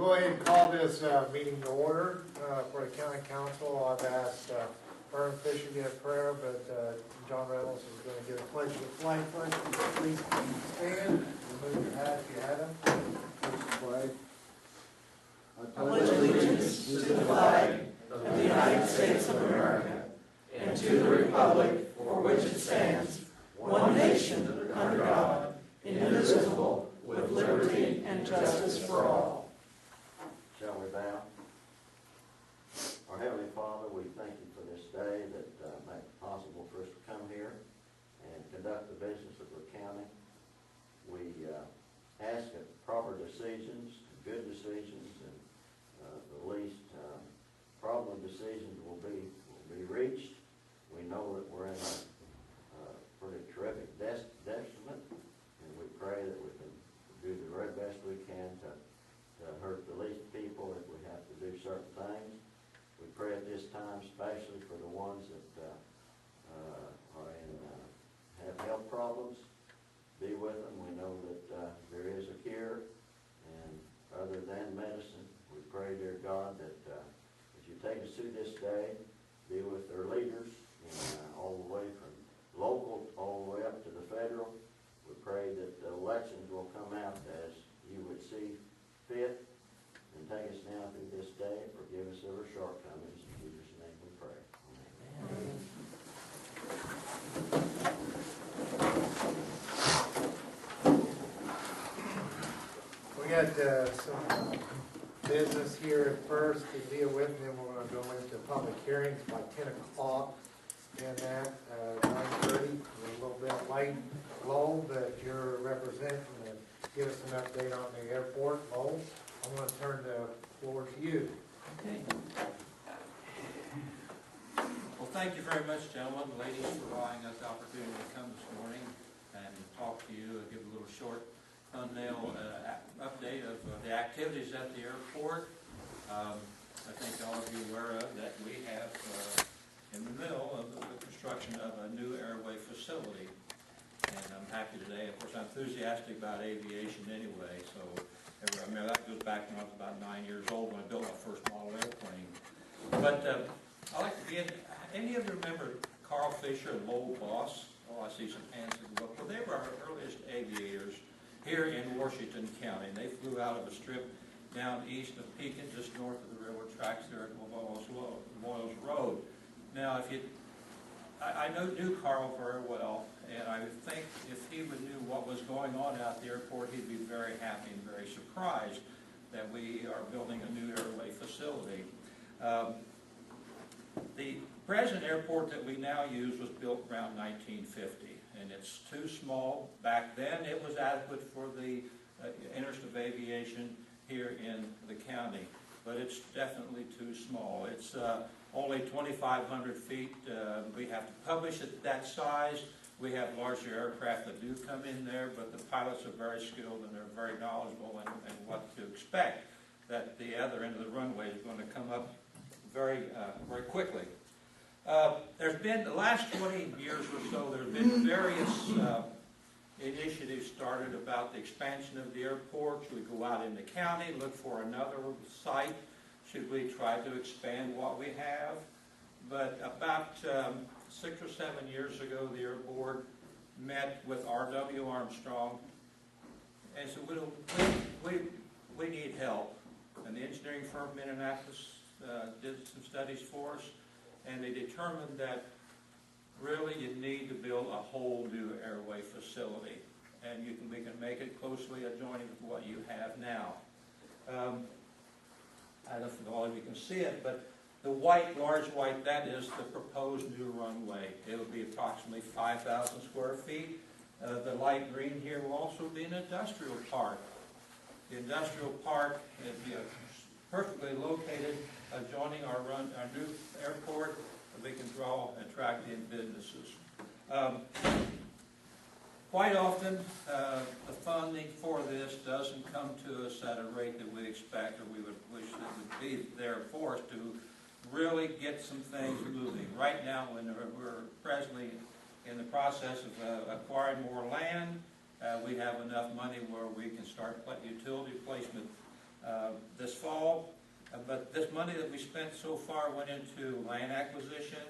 go ahead and call this meeting to order for the county council. I've asked Vern Fisher to get a prayer, but John Reynolds is going to give a pledge of the flag first. Please stand, remove your hat if you have them. Flag. I pledge allegiance to the flag of the United States of America and to the republic for which it stands, one nation, under God, indivisible, with liberty and justice for all. Shall we bow? Our Heavenly Father, we thank you for this day that made it possible for us to come here and conduct the business of our county. We ask that proper decisions, good decisions, and the least problem decisions will be reached. We know that we're in a pretty terrific detriment, and we pray that we can do the very best we can to hurt the least people if we have to do certain things. We pray at this time especially for the ones that have health problems. Be with them. We know that there is a cure, and other than medicine, we pray, dear God, that as you take us through this day, be with their leaders, and all the way from local all the way up to the federal. We pray that the elections will come out as you would see fit, and take us now through this day. Forgive us of our shortcomings. In Jesus' name we pray. Amen. We got some business here at first to deal with, and then we're going to go into public hearings by 10 o'clock. And that 9:30, a little bit light. Lowell, that you're representing, and give us an update on the airport. Lowell, I'm going to turn the floor to you. Okay. Well, thank you very much, gentlemen, ladies, for allowing us the opportunity to come this morning and talk to you and give a little short thumbnail update of the activities at the airport. I think all of you are aware of that we have in the middle of the construction of a new airway facility. And I'm happy today. Of course, I'm enthusiastic about aviation anyway, so I mean, that goes back when I was about 9 years old when I built my first model airplane. But I like to begin. Any of you remember Carl Fisher and Lowell Boss? Oh, I see some hands in the book. Well, they were our earliest aviators here in Washington County. And they flew out of a strip down east of Pekin, just north of the railroad tracks there at Moyles Road. Now, I knew Carl very well, and I think if he would knew what was going on at the airport, he'd be very happy and very surprised that we are building a new airway facility. The present airport that we now use was built around 1950, and it's too small. Back then, it was adequate for the interest of aviation here in the county, but it's definitely too small. It's only 2,500 feet. We have to publish at that size. We have larger aircraft that do come in there, but the pilots are very skilled and they're very knowledgeable in what to expect, that the other end of the runway is going to come up very quickly. There's been, the last 20 years or so, there have been various initiatives started about the expansion of the airport. Should we go out in the county, look for another site? Should we try to expand what we have? But about 6 or 7 years ago, the Air Board met with R.W. Armstrong and said, we need help. And the engineering firm in Indianapolis did some studies for us, and they determined that really you need to build a whole new airway facility. And we can make it closely adjoining with what you have now. I don't know if all of you can see it, but the white, large white, that is the proposed new runway. It will be approximately 5,000 square feet. The light green here will also be an industrial park. The industrial park will be perfectly located adjoining our new airport. We can attract in businesses. Quite often, the funding for this doesn't come to us at a rate that we expect or we would wish that would be there for us to really get some things moving. Right now, when we're presently in the process of acquiring more land, we have enough money where we can start utility placement this fall. But this money that we spent so far went into land acquisition,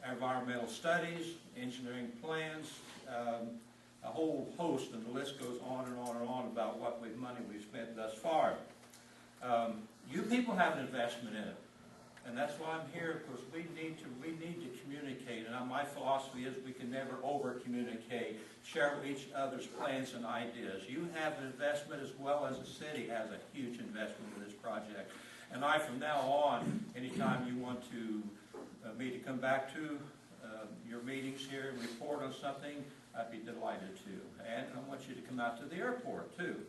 environmental studies, engineering plans, a whole host, and the list goes on and on and on about what money we've spent thus far. You people have an investment in it, and that's why I'm here, because we need to communicate. And my philosophy is we can never over-communicate, share each other's plans and ideas. You have an investment as well as the city has a huge investment in this project. And from now on, anytime you want me to come back to your meetings here and report on something, I'd be delighted to. And I want you to come out to the airport too.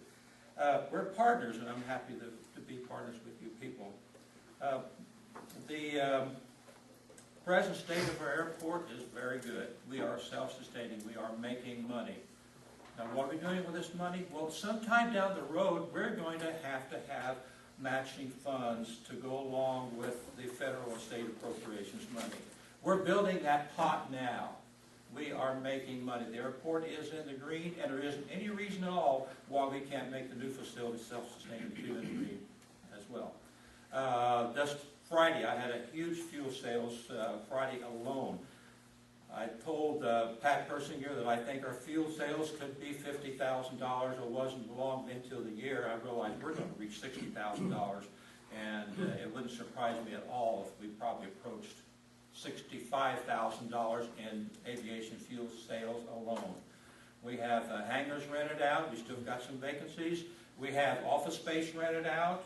We're partners, and I'm happy to be partners with you people. The present state of our airport is very good. We are self-sustaining. We are making money. Now, what are we doing with this money? Well, sometime down the road, we're going to have matching funds to go along with the federal and state appropriations money. We're building that pot now. We are making money. The airport is in the green, and there isn't any reason at all why we can't make the new facility self-sustaining too in the green as well. Just Friday, I had a huge fuel sales Friday alone. I told Pat Persinger that I think our fuel sales could be $50,000. It wasn't long into the year. I realized we're going to reach $60,000, and it wouldn't surprise me at all if we probably approached $65,000 in aviation fuel sales alone. We have hangars rented out. We still got some vacancies. We have office space rented out.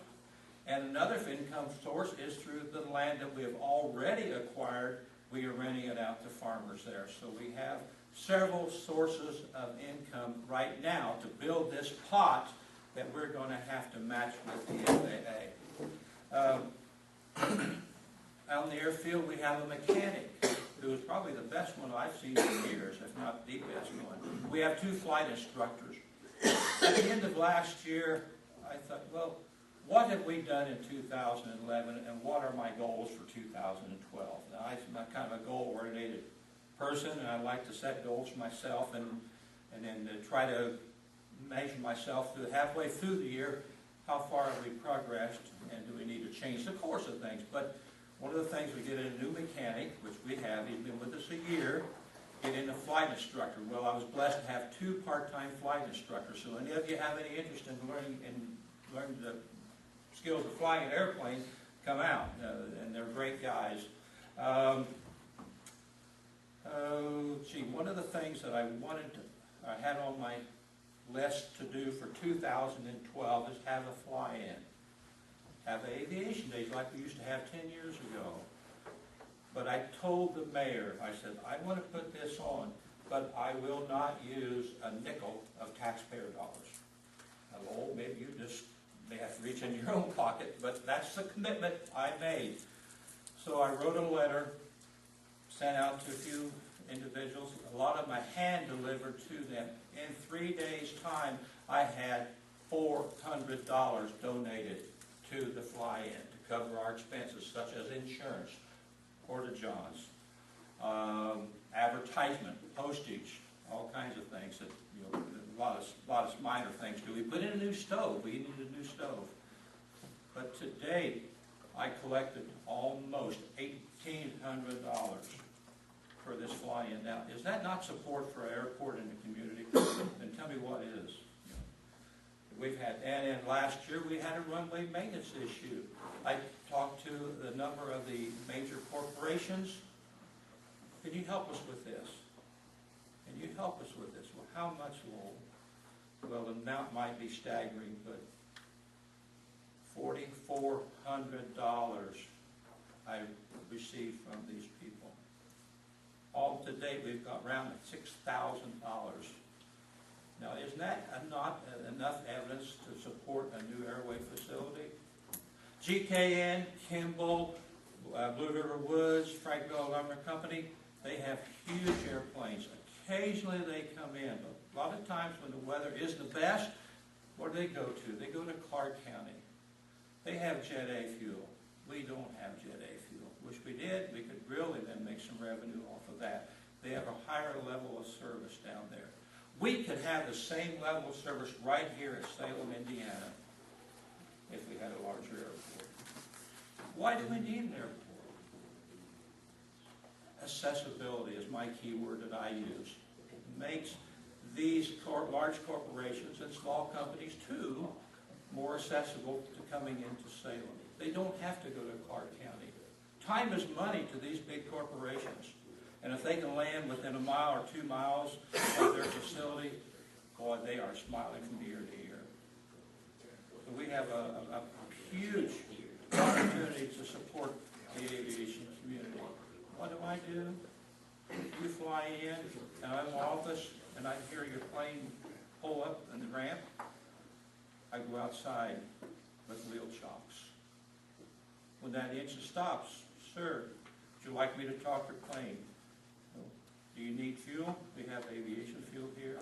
And another income source is through the land that we have already acquired. We are renting it out to farmers there. So we have several sources of income right now to build this pot that we're going to have to match with the FAA. Out in the airfield, we have a mechanic who is probably the best one I've seen in years, if not the best one. We have 2 flight instructors. At the end of last year, I thought, well, what have we done in 2011, and what are my goals for 2012? Now, I'm kind of a goal-oriented person, and I like to set goals for myself and then try to measure myself halfway through the year, how far have we progressed, and do we need to change the course of things. But one of the things, we get a new mechanic, which we have. He's been with us a year, get in a flight instructor. Well, I was blessed to have 2 part-time flight instructors. So any of you have any interest in learning the skills of flying an airplane, come out, and they're great guys. One of the things that I had on my list to do for 2012 is have a fly-in. Have aviation days like we used to have 10 years ago. But I told the mayor, I said, I want to put this on, but I will not use a nickel of taxpayer dollars. Now, maybe you just may have to reach in your own pocket, but that's the commitment I made. So I wrote a letter, sent out to a few individuals. A lot of them I hand delivered to them. In 3 days' time, I had $400 donated to the fly-in to cover our expenses, such as insurance, porta-johns, advertisement, postage, all kinds of things that, a lot of minor things too. We put in a new stove. We needed a new stove. But to date, I collected almost $1,800 for this fly-in. Now, is that not support for our airport and the community? Then tell me what is. We've had, and last year we had a runway maintenance issue. I talked to the number of the major corporations. Can you help us with this? Can you help us with this? Well, how much, Lowell? Well, the amount might be staggering, but $4,400 I received from these people. All to date, we've got around $6,000. Now, isn't that not enough evidence to support a new airway facility? GKN, Kimball, Blue River Woods, Frankville Lumber Company, they have huge airplanes. Occasionally they come in, but a lot of times when the weather is the best, what do they go to? They go to Clark County. They have Jet A fuel. We don't have Jet A fuel. Wish we did. We could really then make some revenue off of that. They have a higher level of service down there. We could have the same level of service right here at Salem, Indiana. if we had a larger airport. Why do we need an airport? Accessibility is my key word that I use. It makes these large corporations and small companies too more accessible to coming into Salem. They don't have to go to Clark County. Time is money to these big corporations. And if they can land within a mile or 2 miles of their facility, boy, they are smiling from ear to ear. So we have a huge opportunity to support the aviation community. What do? You fly in, and I'm in office, and I hear your plane pull up in the ramp. I go outside with wheel chocks. When that engine stops, sir, would you like me to talk your plane? Do you need fuel? We have aviation fuel here.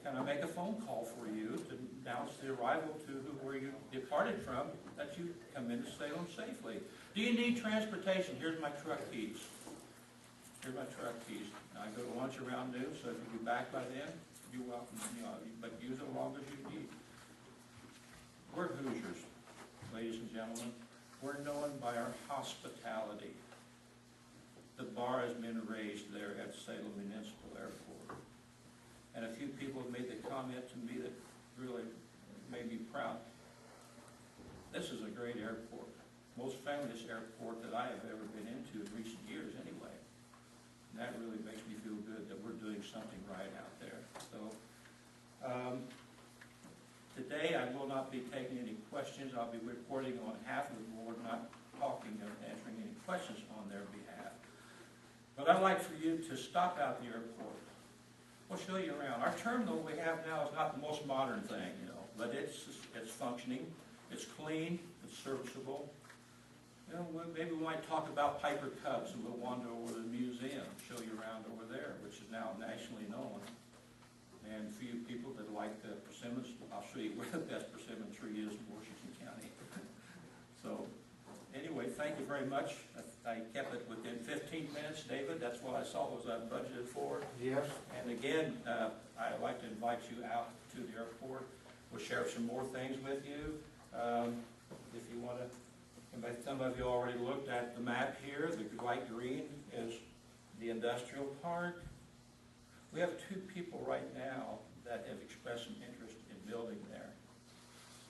Can I make a phone call for you to announce the arrival to where you departed from, that you come into Salem safely? Do you need transportation? Here's my truck keys. Here's my truck keys. I go to lunch around noon, so if you'll be back by then, you're welcome. But use it as long as you need. We're Hoosiers, ladies and gentlemen. We're known by our hospitality. The bar has been raised there at Salem Municipal Airport. And a few people have made the comment to me that really made me proud. This is a great airport. Most friendliest airport that I have ever been into in recent years anyway. And that really makes me feel good that we're doing something right out there. So, today I will not be taking any questions. I'll be reporting on behalf of the board, not talking or answering any questions on their behalf. But I'd like for you to stop out the airport. We'll show you around. Our terminal we have now is not the most modern thing, but it's functioning, it's clean, it's serviceable. Maybe we might talk about Piper Cubs, and we'll wander over to the museum, show you around over there, which is now nationally known. And for you people that like the persimmons, I'll show you where the best persimmon tree is in Washington County. So, anyway, thank you very much. I kept it within 15 minutes, David. That's what I saw was budgeted for. Yes. And again, I'd like to invite you out to the airport. We'll share some more things with you. If you want to, some of you already looked at the map here. The light green is the industrial park. We have 2 people right now that have expressed some interest in building there.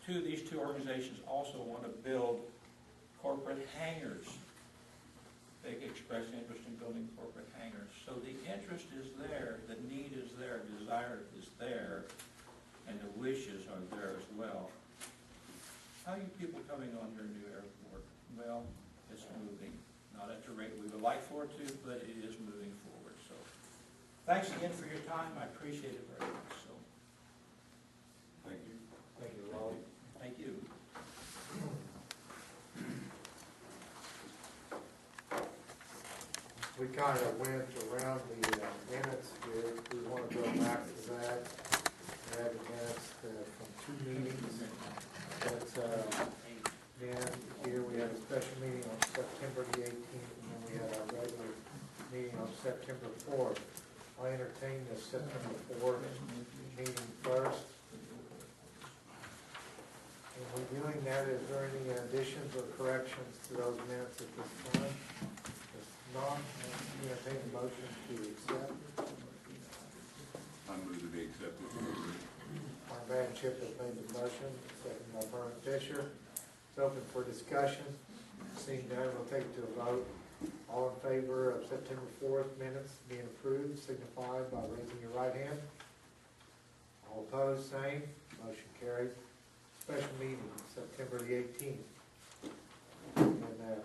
These two organizations also want to build corporate hangars. They expressed interest in building corporate hangars. So the interest is there, the need is there, the desire is there, and the wishes are there as well. How are you people coming on your new airport? Well, it's moving. Not at the rate we would like for it to, but it is moving forward. So thanks again for your time. I appreciate it very much. So Thank you. Thank you, Wally. thank you. We kind of went around the minutes here. We want to go back to that. We have the minutes from 2 meetings. That's, then here we had a special meeting on September the 18th, and then we had our regular meeting on September 4th. I entertained the September 4th meeting first. In reviewing that, is there any additions or corrections to those minutes at this time? If not, I entertain a motion to accept. I move to be accepted. Mark Van Chip has made the motion, second by Vernon Fisher. It's open for discussion. Seeing none, we'll take it to a vote. All in favor of September 4th minutes being approved, signify by raising your right hand. All opposed, same. Motion carries. Special meeting, September the 18th. And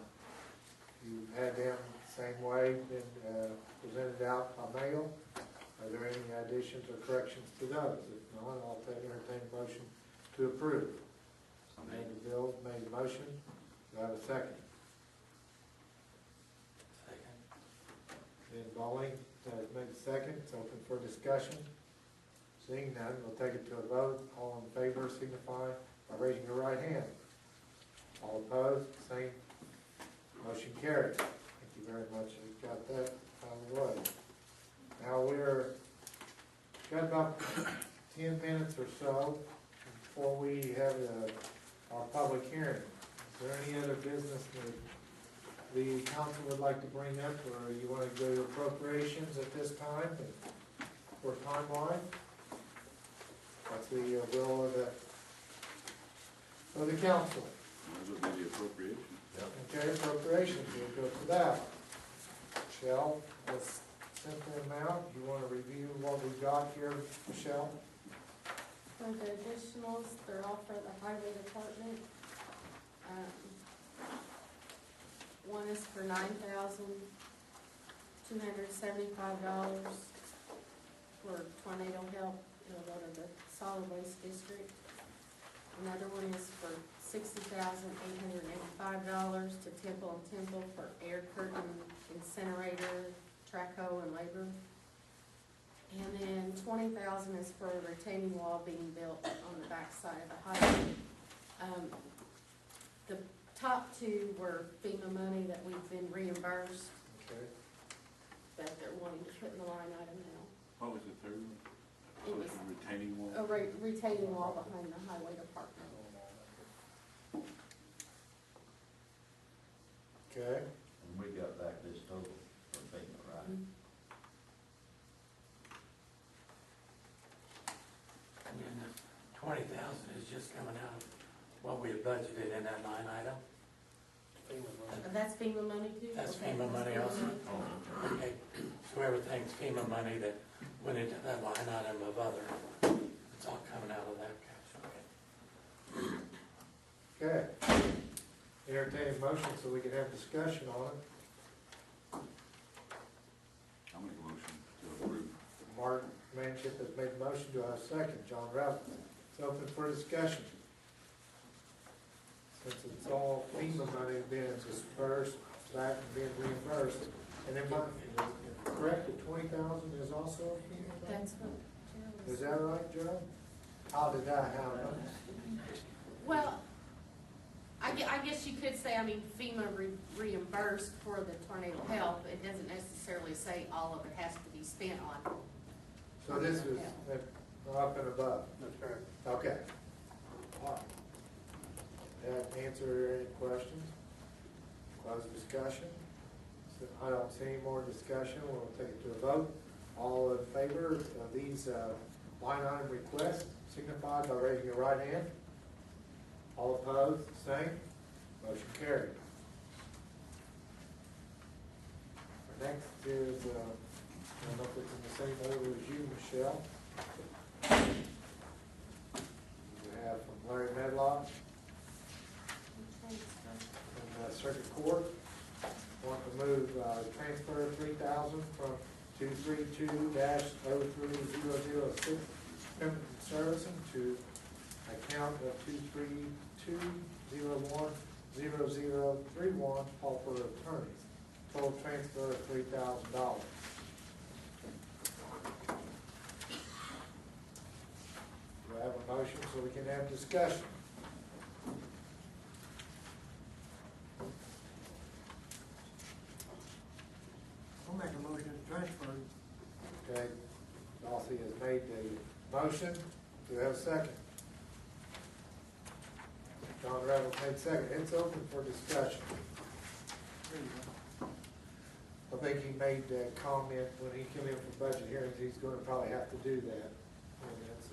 you had them same way, been presented out by mail. Are there any additions or corrections to those? If not, I'll entertain a motion to approve. Bill made a motion. Do I have a second? Second. Ben Bowling has made a second. It's open for discussion. Seeing none, we'll take it to a vote. All in favor signify by raising your right hand. All opposed, same. Motion carries. Thank you very much. We've got that out of the way. Now got about 10 minutes or so before we have the our public hearing. Is there any other business that the council would like to bring up, or you want to go to appropriations at this time for timeline? That's the will of the council. Those would be the appropriation. Okay, appropriations, we'll go to that. Michelle, this simple amount, you want to review what we got here, Michelle? For the additionals, they're all for the highway department. One is for $9,275 for tornado help. It'll go to the solid waste district. Another one is for $60,885 to Temple and Temple for air curtain, incinerator, traco, and labor. And then $20,000 is for a retaining wall being built on the backside of the highway. The top two were FEMA money that we've been reimbursed, Okay. that they're wanting to put in the line item now. What was the third one? It was A retaining wall? a retaining wall behind the highway department. Okay, And we got back this total from FEMA, right? And then the 20,000 is just coming out of what we had budgeted in that line item? That's FEMA money too? That's Okay, FEMA money FEMA also? money. Okay, so everything's FEMA money that went into that line item of other, it's all coming out of that cash, okay. okay. Entertain a motion so we can have discussion on it. I'll make a motion to approve. Mark Manship has made a motion, do I have a second? John Rabbit. It's open for discussion. Since it's all FEMA money being dispersed, back and being reimbursed, and then, correct, the 20,000 is also FEMA money? That's what Gerald Is that right, Joe? How did that happen? Well, I guess you could say, I mean, FEMA reimbursed for the tornado help. It doesn't necessarily say all of it has to be spent on. So this is up and above? That's correct. Okay. All right. That answer any questions? Close discussion? So I don't see any more discussion, we'll take it to a vote. All in favor of these line item requests signify by raising your right hand. All opposed, same. Motion carried. Our next is, I don't know if it's in the same order as you, Michelle. We have from Larry Medlock from Circuit Court. Want to move, transfer 3,000 from 232-03006 Payment Servicing to account of 232-010031 Pauper Attorneys. Total transfer of $3,000. Do I have a motion so we can have discussion? I'll make a motion to transfer. Okay, Dawsey has made the motion. Do we have a second? John Reynolds made second. It's open for discussion. I think he made a comment when he came in for budget hearings, he's gonna probably have to do that. And that's,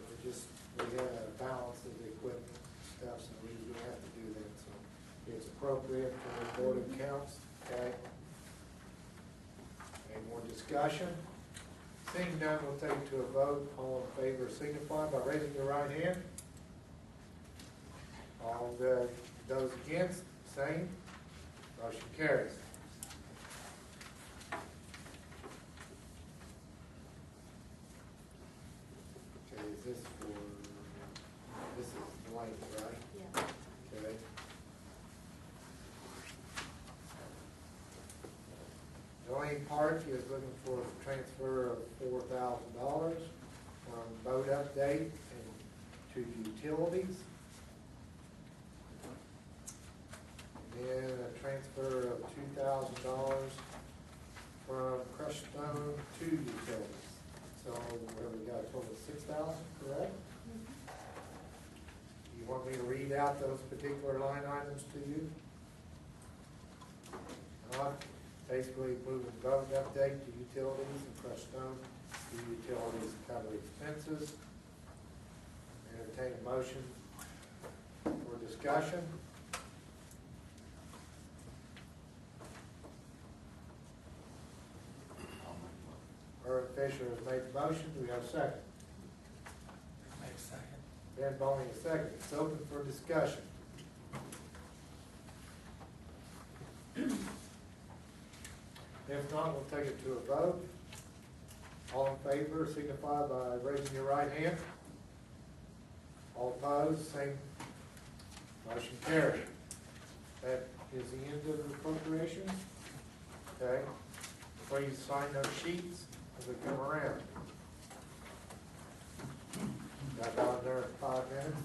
we had a balance of the equipment stuff, so we have to do that, so it's appropriate for the Board of Accounts, okay? Any more discussion? Seeing none, we'll take it to a vote. All in favor signify by raising your right hand. All those against, same. Motion carries. Okay, is this is blank, right? Yeah. Okay. Dwayne Park is looking for a transfer of $4,000 from boat update and to utilities. And then a transfer of $2,000 from crushed stone to utilities. So we got a total of $6,000, correct? You want me me to read out those particular line items to you? Basically moving vote update to utilities and crushed stone to utilities to cover expenses. Entertain a motion for discussion. Irvin Fisher has made the motion. Do we have a second? Make a second. Ben Bowman, a second. It's open for discussion. If not, we'll take it to a vote. All in favor signify by raising your right hand. All opposed, same. Motion carried. That is the end of the appropriations. Okay. Please sign those sheets as they come around. Got about another 5 minutes.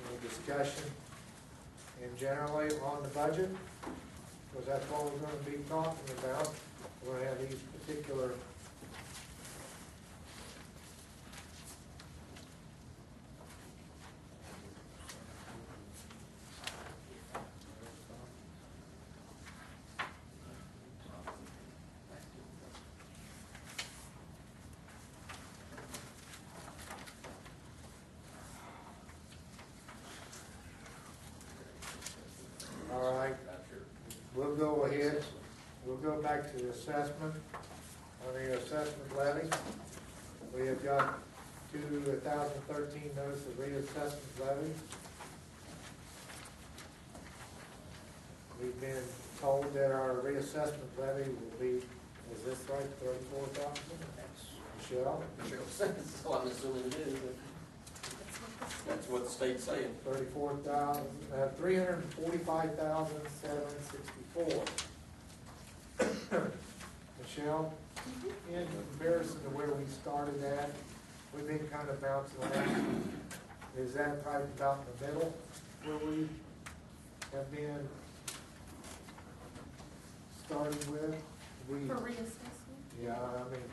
Any discussion in generally on the budget? Because that's what we're gonna be talking about. We're gonna have these particular all right. We'll go ahead, we'll go back to the assessment, on the assessment levy. We have got 2013 notice of reassessment levy. We've been told that our reassessment levy will be, is this right, 34,000? Michelle? So I'm assuming it is, but that's what the state's saying. 345,764. Michelle, in comparison to where we started at, we've been kind of bouncing around. Is that right about in the middle where we have been starting with? We, For reassessment? yeah, I mean,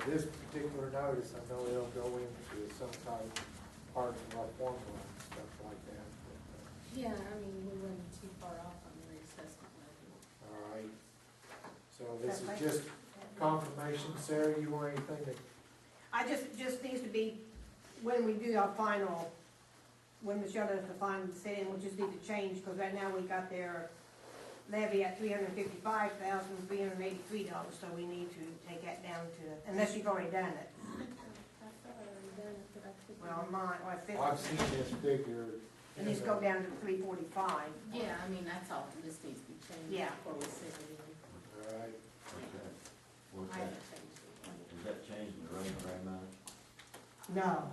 this particular notice, I know it'll go into some type of part of our formula and stuff like that. Yeah, I mean, we weren't too far off on the reassessment levy. All right. So this is just confirmation. Sarah, you want anything to? just needs to be, when we do our final, when Michelle does the final decision, we'll just need to change, because right now we got their levy at $355,383, so we need to take that down to, unless you've already done it. I thought I already done it, but I couldn't. Well, mine, well, it's I've seen this figure. it needs to go down to 345. Yeah, I mean, that's all, this needs to be changed Yeah. before we send it in. All right. Okay. What's I that? haven't changed it. Is that changing the rate very much? No.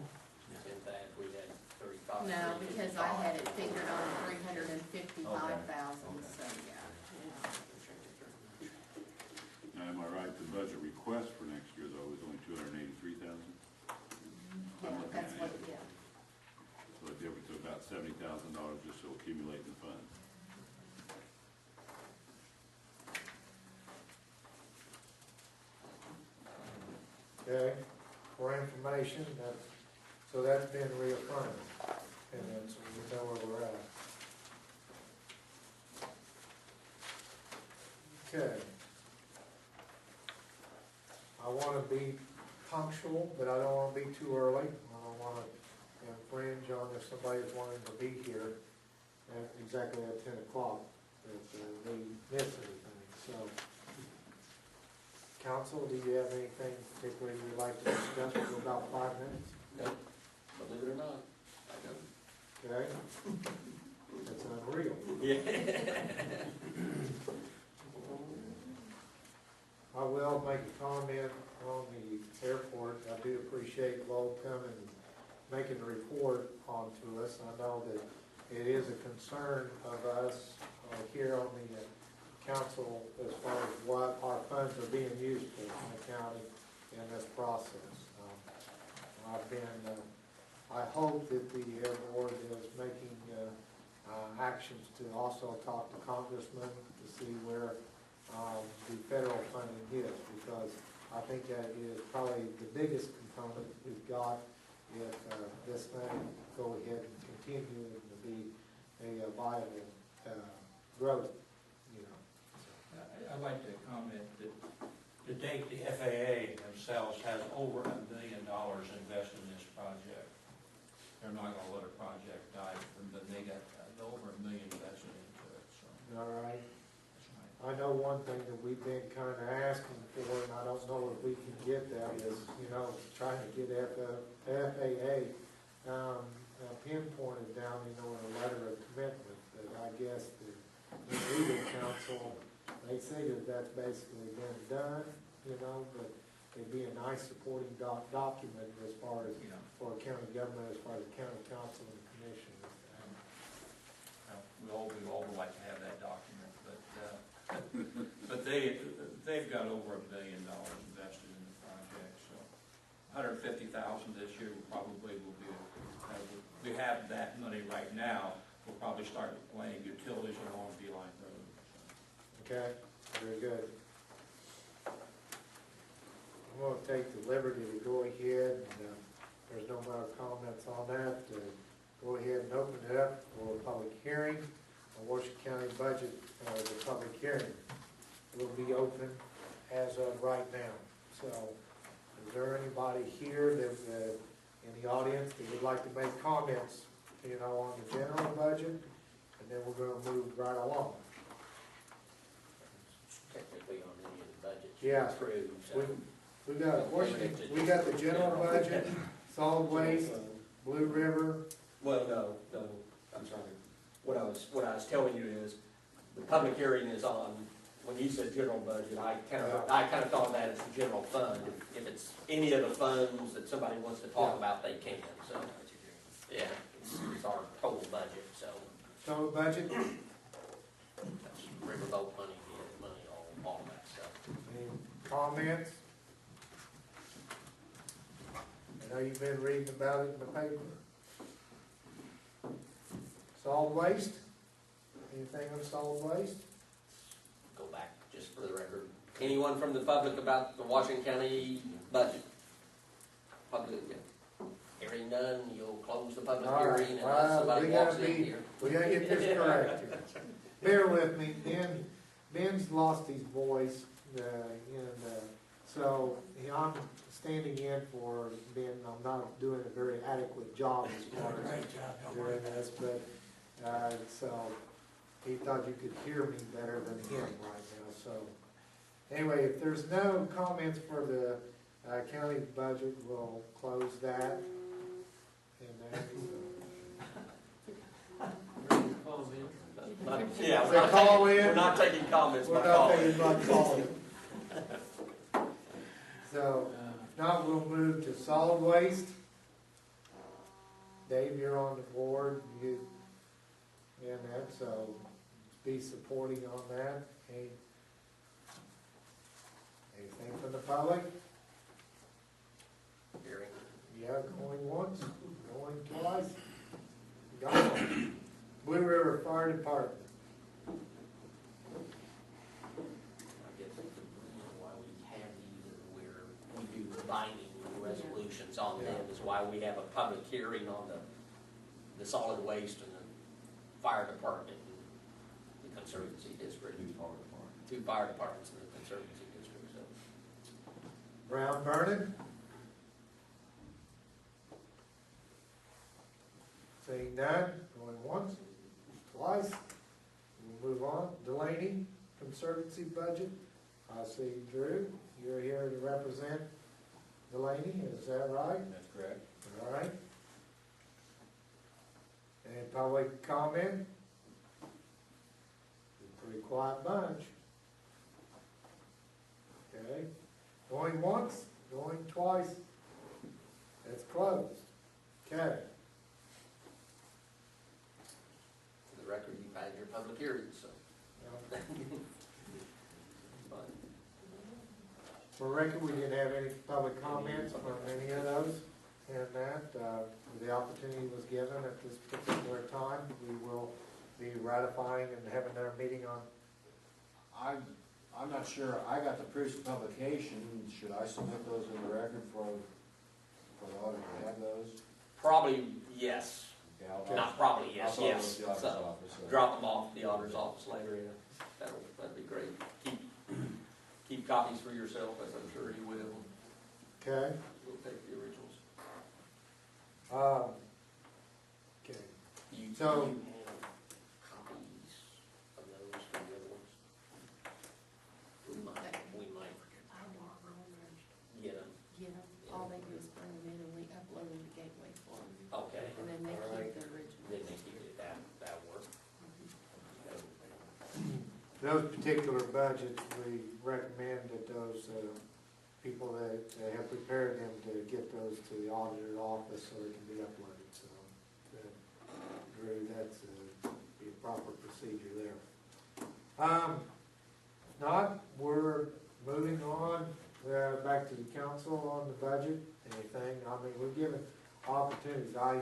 In fact, we had 35. No, because I had it figured on 355,000, Okay. so yeah. Now, am I right, the budget request for next year, though, is only 283,000? Yeah, I'm looking that's at what, it. yeah. So a difference of about $70,000 just to accumulate in the fund. Okay. For information, so that's been reaffirmed, and then so we know where we're at. Okay. I want to be punctual, but I don't want to be too early. I don't want to infringe on if somebody's wanting to be here at exactly at 10 o'clock, if they miss anything. So, council, do you have anything particularly you'd like to discuss for about 5 minutes? No, believe it or not, I know. Okay? That's unreal. Yeah. I will make a comment on the airport. I do appreciate Lowell coming and making the report onto us. I know that it is a concern of us here on the council as far as what our funds are being used for in the county in this process. I hope that the air board is making actions to also talk to congressmen to see where the federal funding is, because I think that is probably the biggest component we've got if this thing go ahead and continuing to be a viable, growth, you know. I'd like to comment that to date, the FAA themselves has over $1 million invested in this project. They're not gonna let a project die, but they got over $1 million invested into it, so. All right. That's right. I know one thing that we've been kind of asking for, and I don't know if we can get that, is, you know, trying to get FAA pinpointed down, you know, in a letter of commitment, that I guess the legal counsel, they say that that's basically been done, you know, but it'd be a nice supporting document as far as, Yeah. for county government, as far as county council and commission. We all would like to have that document, but they've got over $1 billion invested in the project, so $150,000 this year probably will be, we have that money right now, we'll probably start laying utilities along Beeline Road. Okay, very good. I'm gonna take the liberty to go ahead, and, there's no more comments on that, go ahead and open it up for a public hearing on Washington County budget, the public hearing will be open as of right now. So, is there anybody here that, in the audience that would like to make comments, you know, on the general budget? And then we're gonna move right along. Technically on any of the budgets. Yeah. Approved, so. We got Washington, we got the general budget, solid waste, Blue River. Well, no, I'm sorry. What I was telling you is, the public hearing is on, when you said general budget, I kind of thought of that as the general fund. If it's any of the funds that somebody wants to talk about, they can, so. Yeah, it's our total budget, so. Total budget, That's riverboat money, all that stuff. any comments? I know you've been reading about it in the paper. Solid waste, anything on solid waste? Go back, just for the record. Anyone from the public about the Washington County budget? Public, yeah. Hearing none, you'll close the public All right, hearing unless somebody walks in here. We gotta get this correct. Bear with me, Ben's lost his voice, so I'm standing in for Ben. I'm not doing a very adequate job as far as Great job, don't worry. doing this, but, so he thought you could hear me better than him right now, so. Anyway, if there's no comments for the, county budget, we'll close that. And Yeah, Say call in. we're not taking comments, we're but not calling. taking much calling. So, now we'll move to solid waste. Dave, you're on the board, you, and that, so be supporting on that. Anything from the public? Hearing. Yeah, going once, going twice. Gone. Blue River Fire Department. I guess the reason why we have these is we do binding resolutions on them, is why we have a public hearing on the solid waste and the fire department and the conservancy district. Two fire departments in the conservancy district, so. Brown Vernon. Seeing none, going once, twice, we'll move on. Delaney, Conservancy budget. I see Drew, you're here to represent Delaney, is that right? That's correct. All right. Any public comment? Pretty quiet bunch. Okay, going once, going twice, it's closed. Okay. For the record, you've had your public hearing, so. But For record, we didn't have any public comments from any of those, and that, the opportunity was given at this particular time. We will be ratifying and having our meeting on, I'm not sure, I got the proofs of publication, should I submit those in the record for the auditor to have those? probably, yes. Yeah, Not probably, I'll yes, follow up yes. with the auditor's So, office, so. drop them off at the auditor's office later, yeah. That'd be great. Keep copies for yourself, as I'm sure you will. Okay, We'll take the originals. okay. You So- have copies of those for the other ones? We might I don't remember, get them, get them, all they do is bring them in and we upload them to Gateway for them, okay, and then they All right. keep the original. then they keep it, that work. Those particular budgets, we recommend that those people that have prepared them to get those to the auditor's office so they can be uploaded. So, Drew, that's be a proper procedure there. Not, we're moving on, back to the council on the budget, anything. I mean, we're given opportunities. I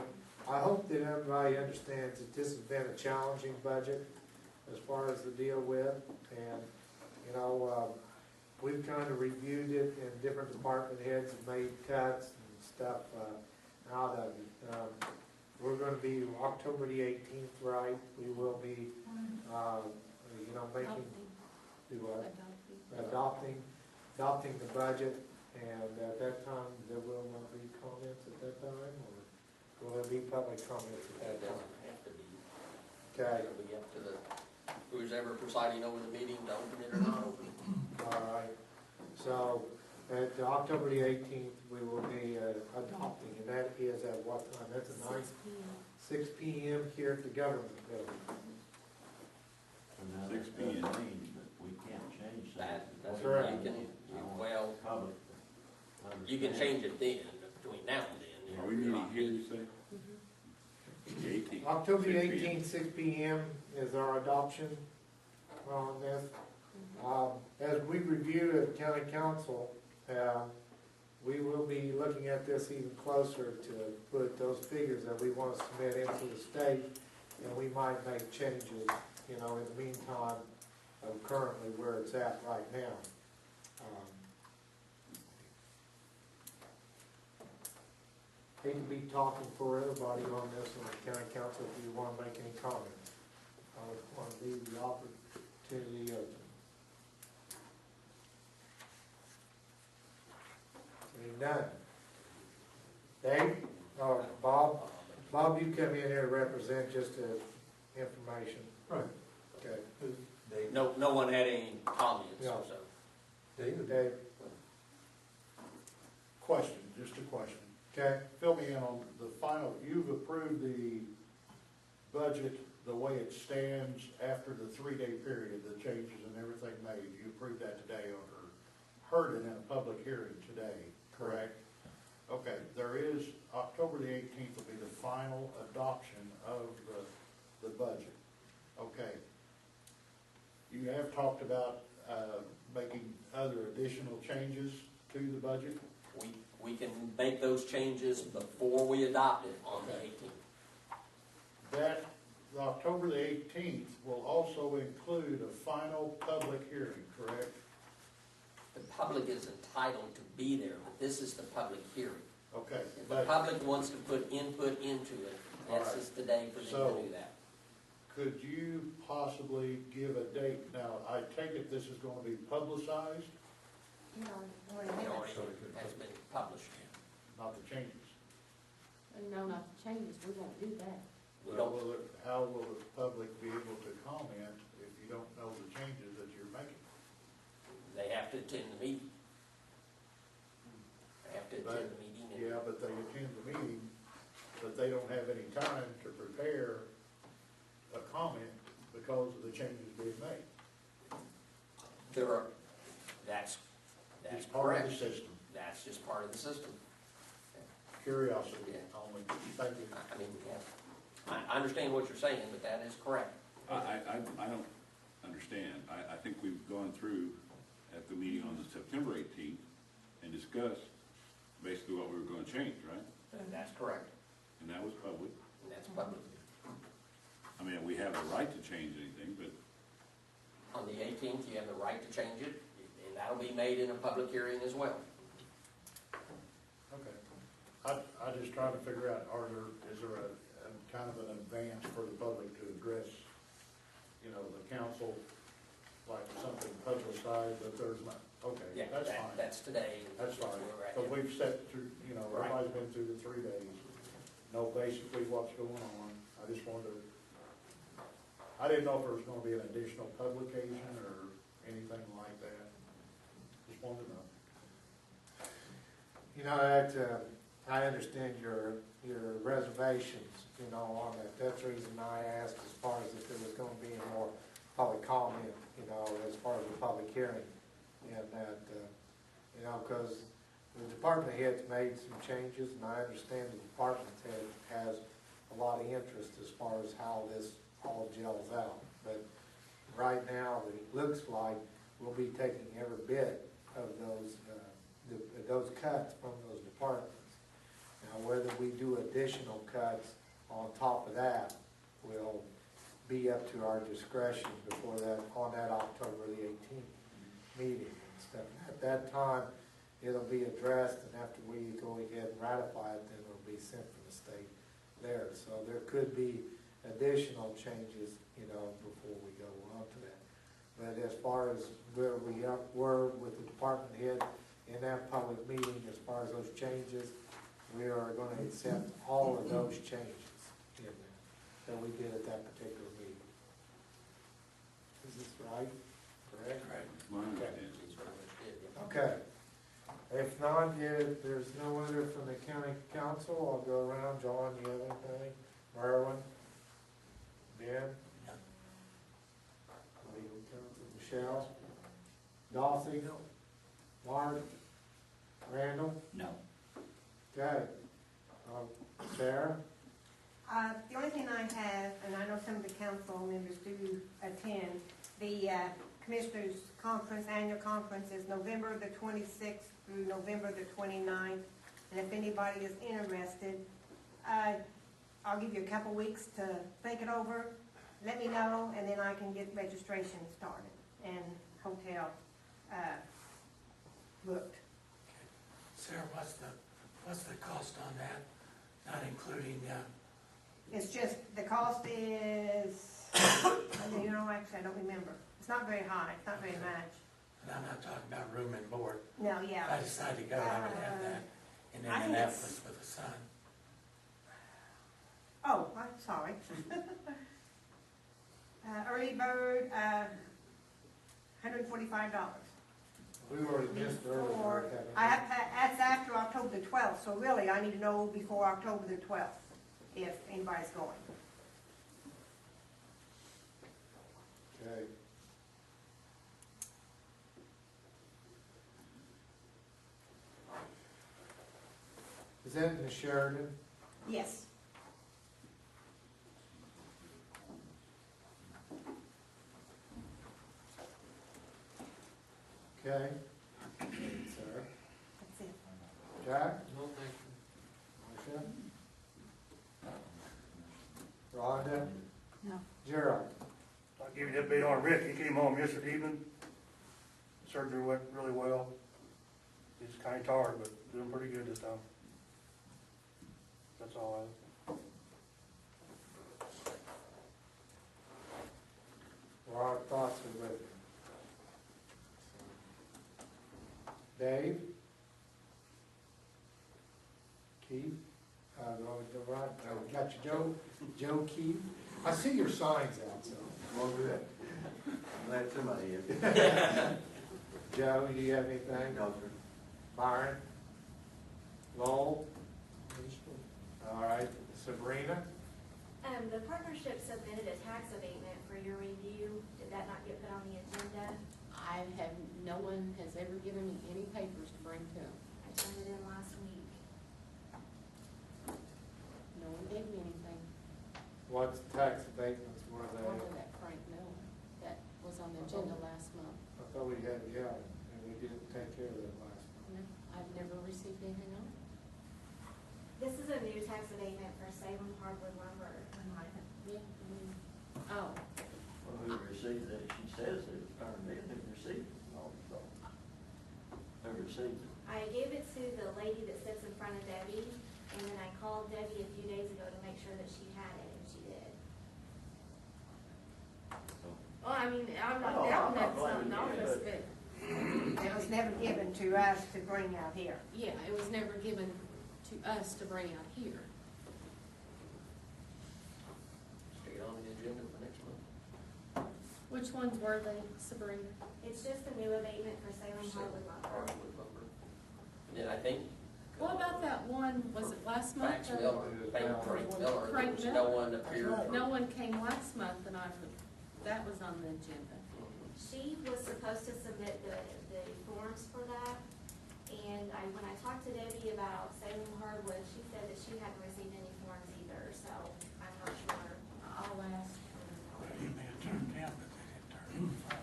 hope that everybody understands that this has been a challenging budget as far as the deal with, and, you know, we've kind of reviewed it, and different department heads have made cuts and stuff, out of it. We're gonna be October the 18th, right? We will be, you know, making, adopting the budget, and at that time, there will not be comments at that time, or will there be public comments at That that time? doesn't have to be. Okay, It'll be up to who's ever presiding over the meeting to open it or not open it. all right. So, at October the 18th, we will be adopting, and that is at what time? That's at 9, 6 p.m. here at the government building. So now 6 that p.m. does mean that we can't change that. That's Correct. You can, well, Public. you can change it then, between now and then. you know, Are we you're meeting not here, you meeting. say? The 18th. October the 6 p.m. 18th, 6 p.m. is our adoption on this. As we review at county council, we will be looking at this even closer to put those figures that we want to submit into the state, and we might make changes, you know, in the meantime of currently where it's at right now. Hate to be talking for everybody on this on the county council if you want to make any comments. I would want to leave the opportunity open. Seeing none. Dave, or Bob, you come in here to represent just the information. Right. Okay. No one had any comments, No. so. Dave, Question, just a question. okay, Fill me in on the final, you've approved the budget the way it stands after the 3-day period, the changes and everything made. You approved that today or heard it in a public hearing today, correct? Okay, there is, October the 18th will be the final adoption of the budget. Okay. You have talked about making other additional changes to the budget? We can make those changes before we adopt it on the Okay. 18th. That, October the 18th will also include a final public hearing, correct? The public is entitled to be there, but this is the public hearing. Okay, If the but public wants to put input into it, All this right. is the day for them So- to do that. could you possibly give a date? Now, I take it this is gonna be publicized, It already has been published. not the changes? No, not the changes, we won't do that. We Well, don't, how will the public be able to comment if you don't know the changes that you're making? they have to attend the meeting. They have to attend the meeting and Yeah, but they attend the meeting, but they don't have any time to prepare a comment because of the changes being made. there are, that's It's part of the correct. system. That's just part of the system. Curiosity Yeah. only. Thank you. I mean, yeah, I understand what you're saying, but that is correct. I don't understand. I think we've gone through at the meeting on the September 18th and discussed basically what we were gonna change, right? That's correct, And that was public. and that's public. I mean, we have the right to change anything, but On the 18th, you have the right to change it, and that'll be made in a public hearing as well. Okay. I just trying to figure out, is there a kind of an advance for the public to address, you know, the council, like something publicized, but there's not, okay, Yeah, that's fine. that's today. That's fine, where we're at. but we've set through, you know, Right. everybody's been through the 3 days, know basically what's going on. I just wanted to, I didn't know if there was gonna be an additional publication or anything like that. Just wanted to know. You know, that, I understand your reservations, you know, on that. That's the reason I asked as far as if there was gonna be any more public comment, you know, as far as the public hearing. And that, you know, because the department head's made some changes, and I understand the department head has a lot of interest as far as how this all gels out. But right now, it looks like we'll be taking every bit of those cuts from those departments. Now, whether we do additional cuts on top of that will be up to our discretion before that, on that October the 18th meeting and stuff. At that time, it'll be addressed, and after we go ahead and ratify it, then it'll be sent from the state there. So there could be additional changes, you know, before we go on to that. But as far as where we were with the department head in that public meeting, as far as those changes, we are gonna accept all of those changes in there that we did at that particular meeting. Is this right? Correct? That's my understanding. It's pretty much it, yeah. Okay. If not, if there's no other from the county council, I'll go around. John, do you have anything? Merwin? Ben? Legal counsel, Michelle? Dossie? No. Mark? Randall? No. Okay. Sarah? The only thing I have, and I know some of the council members do attend, the Commissioners' Conference, Annual Conference is November the 26th through November the 29th. And if anybody is interested, I'll give you a couple weeks to think it over, let me know, and then I can get registration started and hotel booked. Sarah, what's the cost on that? Not including, It's just, the cost is, you know, actually, I don't remember. It's not very high, it's not very much. and I'm not talking about room and board. No, If yeah. I decide to go, I would have that in I think Indianapolis with the sun. Oh, I'm sorry. Early bird, $145. We already missed earlier. Or, that's after October the 12th, so really, I need to know before October the 12th, if anybody's going. Okay. Is that in the Sheridan? Yes. Okay. Sarah? That's it. Jack? No, thank you. Marcia? Rhonda? No. Gerald? I'll give you that bit on Rick. He came home yesterday evening. Surgery went really well. He's kind of tired, but doing pretty good this time. That's all I. Well, our thoughts are with him. Dave? Keith? Got you, Joe Keith? I see your signs out, so. Well, good. Glad somebody is. Joe, do you have anything? No, sir. Byron? Lowell? All right, Sabrina? The partnership submitted a tax abatement for your review. Did that not get put on the agenda? No one has ever given me any papers to bring to them. I turned it in last week. No one gave me anything. What's tax abatements were they? Over that Frank Miller, that was on the agenda last month. I thought we had, yeah, and we didn't take care of that last month. No, I've never received anything on it. This is a new tax abatement for Salem Hardwood Lumber. Yeah. Oh, Well, who received it? She says it was turned in. Who received it? Oh, so. Who received it? I gave it to the lady that sits in front of Debbie. And then I called Debbie a few days ago to make sure that she had it, and she did. Well, I mean, I'm not doubting that's something obvious, but, It was never given to us to bring out here. yeah, it was never given to us to bring out here. Straight on the agenda for next month. Which ones were they, Sabrina? it's just a new abatement for Salem Hardwood lumber. Hardwood lumber. And then I think. What about that one, was it last month? Frank or- Miller, Frank Miller, there Frank was Miller? no one appeared. No one came last month, and that was on the agenda. She was supposed to submit the forms for that, and when I talked to Debbie about Salem Hardwood, she said that she hadn't received any forms either, so I'm not sure. I'll ask. They may have turned down, but they didn't turn it down.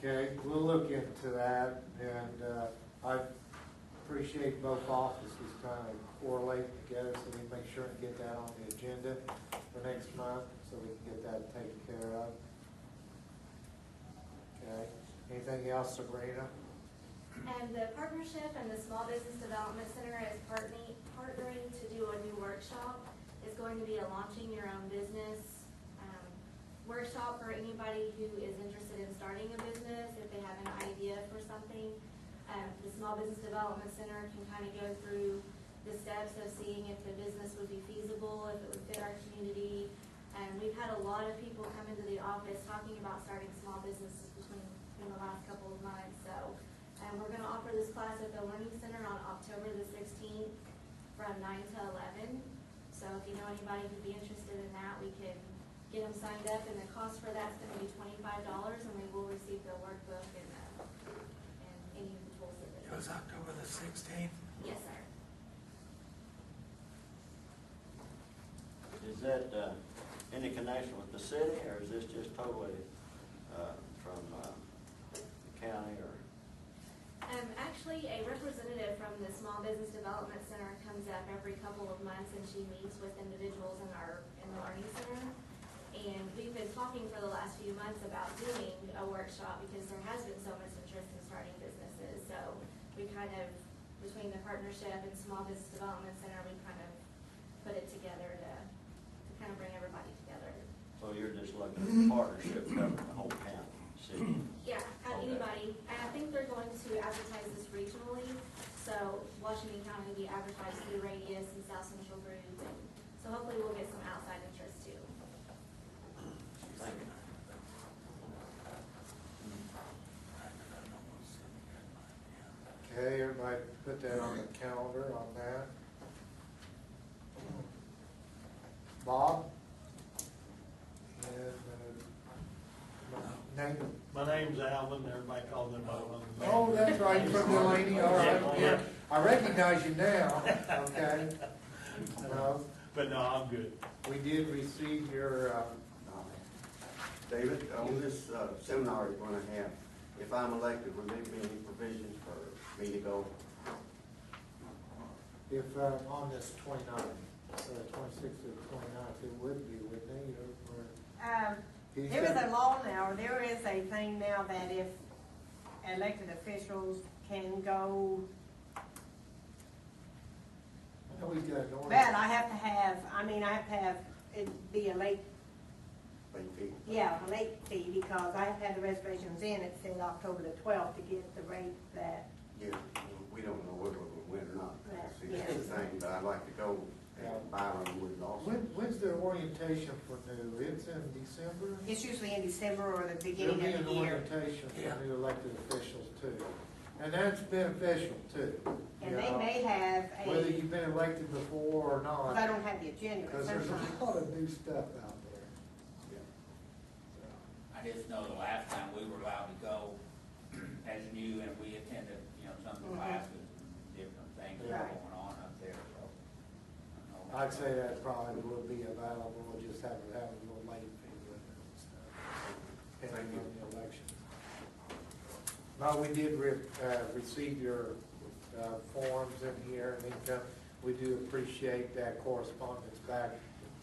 Okay, we'll look into that, and I appreciate both offices trying to correlate together so we make sure and get that on the agenda for next month, so we can get that taken care of. Okay, anything else, Sabrina? And the partnership and the Small Business Development Center is partnering to do a new workshop. It's going to be a launching your own business workshop for anybody who is interested in starting a business, if they have an idea for something. The Small Business Development Center can kind of go through the steps of seeing if the business would be feasible, if it would fit our community. And we've had a lot of people come into the office talking about starting small businesses in the last couple of months. So we're going to offer this class at the Learning Center on October the 16th from 9 to 11. So if you know anybody who'd be interested in that, we can get them signed up, and the cost for that's going to be $25, and they will receive the workbook and any of the tools that It they was October the 16th. Yes, sir. Is that, any connection with the city, or is this just totally, from, the county, or? Actually, a representative from the Small Business Development Center comes up every couple of months, and she meets with individuals in the Learning Center. And we've been talking for the last few months about doing a workshop because there has been so much interest in starting businesses. So we kind of, between the partnership and Small Business Development Center, we kind of put it together to kind of bring everybody together. So you're just looking at the partnership covering the whole county, city? Yeah, Okay. anybody. And I think they're going to advertise this regionally. So Washington County will be advertised through Radius and South Central Group. And so hopefully we'll get some outside interest too. Thank you. Okay, everybody put that on the calendar on that. Bob? And, name? My name's Alvin, everybody calls me Alvin. Oh, that's right, from Delaney, all right, yeah. I recognize you now, okay? But no, I'm good. We did receive your, David, on this seminar you're going to have, if I'm elected, will there be any provisions for me to go? if, on this 29th, 26th to 29th, it would be, wouldn't it? He's There is got- a law now, there is a thing now that if elected officials can go, I know he's got an but ordinance. I have to have it be a late, Late fee? yeah, a late fee, because I have to have the reservations in, it said October the 12th to get the rate that, Yeah, we don't know whether we'll win or not. See, Yeah. that's the thing, but I'd like to go, and Byron would also. When's their orientation for new? It's in December? it's usually in December or the There'll beginning be of an the year. orientation for new elected officials too. And that's beneficial too. And you they know, may have whether a, you've been elected before or not. because I don't have the agenda, but Because there's sometimes. a lot of new stuff out there. I just know the last time we were allowed to go as new, and we attended, some of the Mhm. classes and different things that Right. were going on up there, so. I know- I'd say that probably will be available, we'll just have a little late fee with it and stuff, depending on the election. No, we did receive your forms in here, and we do appreciate that correspondence back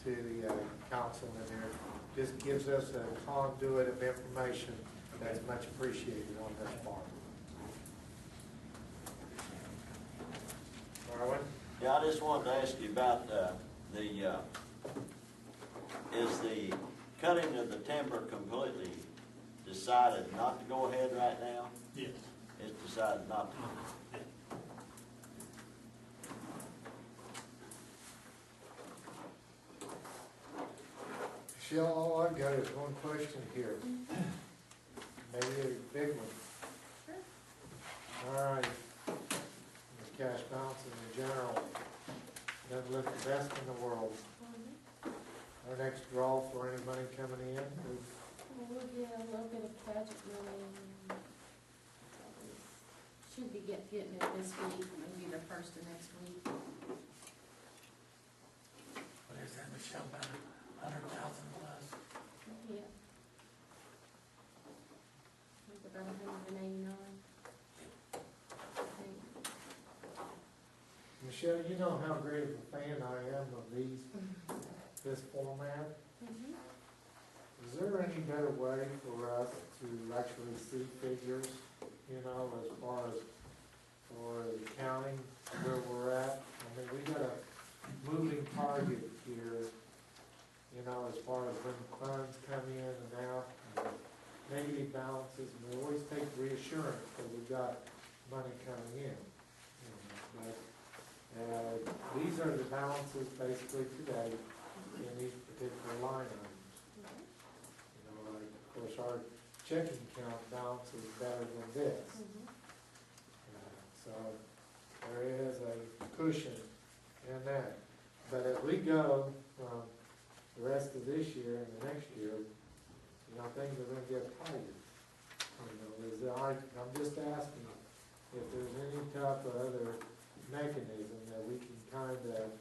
to the council in there. Just gives us a conduit of information That's much appreciated on this part. Marlon? Yeah, I just wanted to ask you about, is the cutting of the timber completely decided not to go ahead right now? Yes. It's decided not to. Michelle, all I've got is one question here. Maybe a big one. All right. The cash balance in general doesn't look the best in the world. Our next draw for any money coming in is We'll get a little bit of budget money. Should be getting it this week, maybe the first of next week. What is that, Michelle, about 100,000 plus? Yeah. It's about 189. Michelle, you know how great of a fan I am of this format. Mm-hmm. Is there any better way for us to actually see figures, you know, as far as for the county, where we're at? I mean, we got a moving target here, you know, as far as when funds come in and out, and negative balances, and we always take reassurance that we've got money coming in. You know, but these are the balances basically today in these particular line items. You know, like, of course, our checking account balance is better than this. So there is a cushion in that. But as we go from the rest of this year and the next year, you know, things are gonna get tighter. You know, I'm just asking if there's any type of other mechanism that we can kind of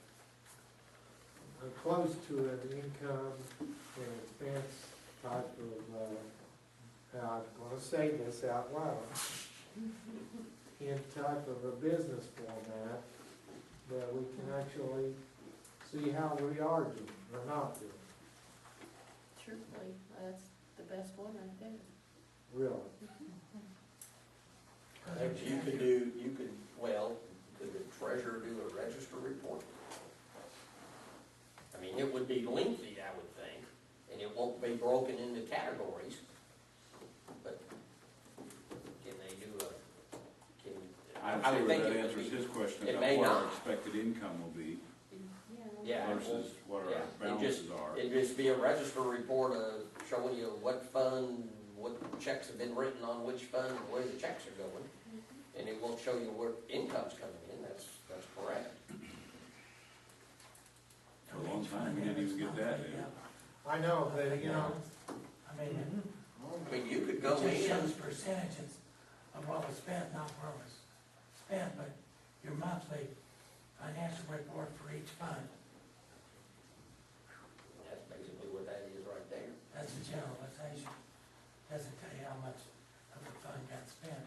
close to an income and expense type of, I'm gonna say this out loud, in type of a business format that we can actually see how we are doing or not doing, Truthfully, that's the best one right there. really. Could the treasurer do a register report? I mean, it would be lengthy, I would think, and it won't be broken into categories. But can they do I I would would say think that it would answers be- his question it about may what our not. expected income will be Yeah. it versus won't- what yeah, our it balances just- are. It'd just be a register report of showing you what fund, what checks have been written on which fund, and where the checks are going. And it won't show you where income's coming in, that's correct. For a long time, we didn't even get that, did we? I know, but you know, I mean, I mean, you could go it just in, shows percentages of what was spent, not where it was spent, but your monthly financial report for each fund, that's basically what that is right there. that's a generalization. Doesn't tell you how much of the fund got spent,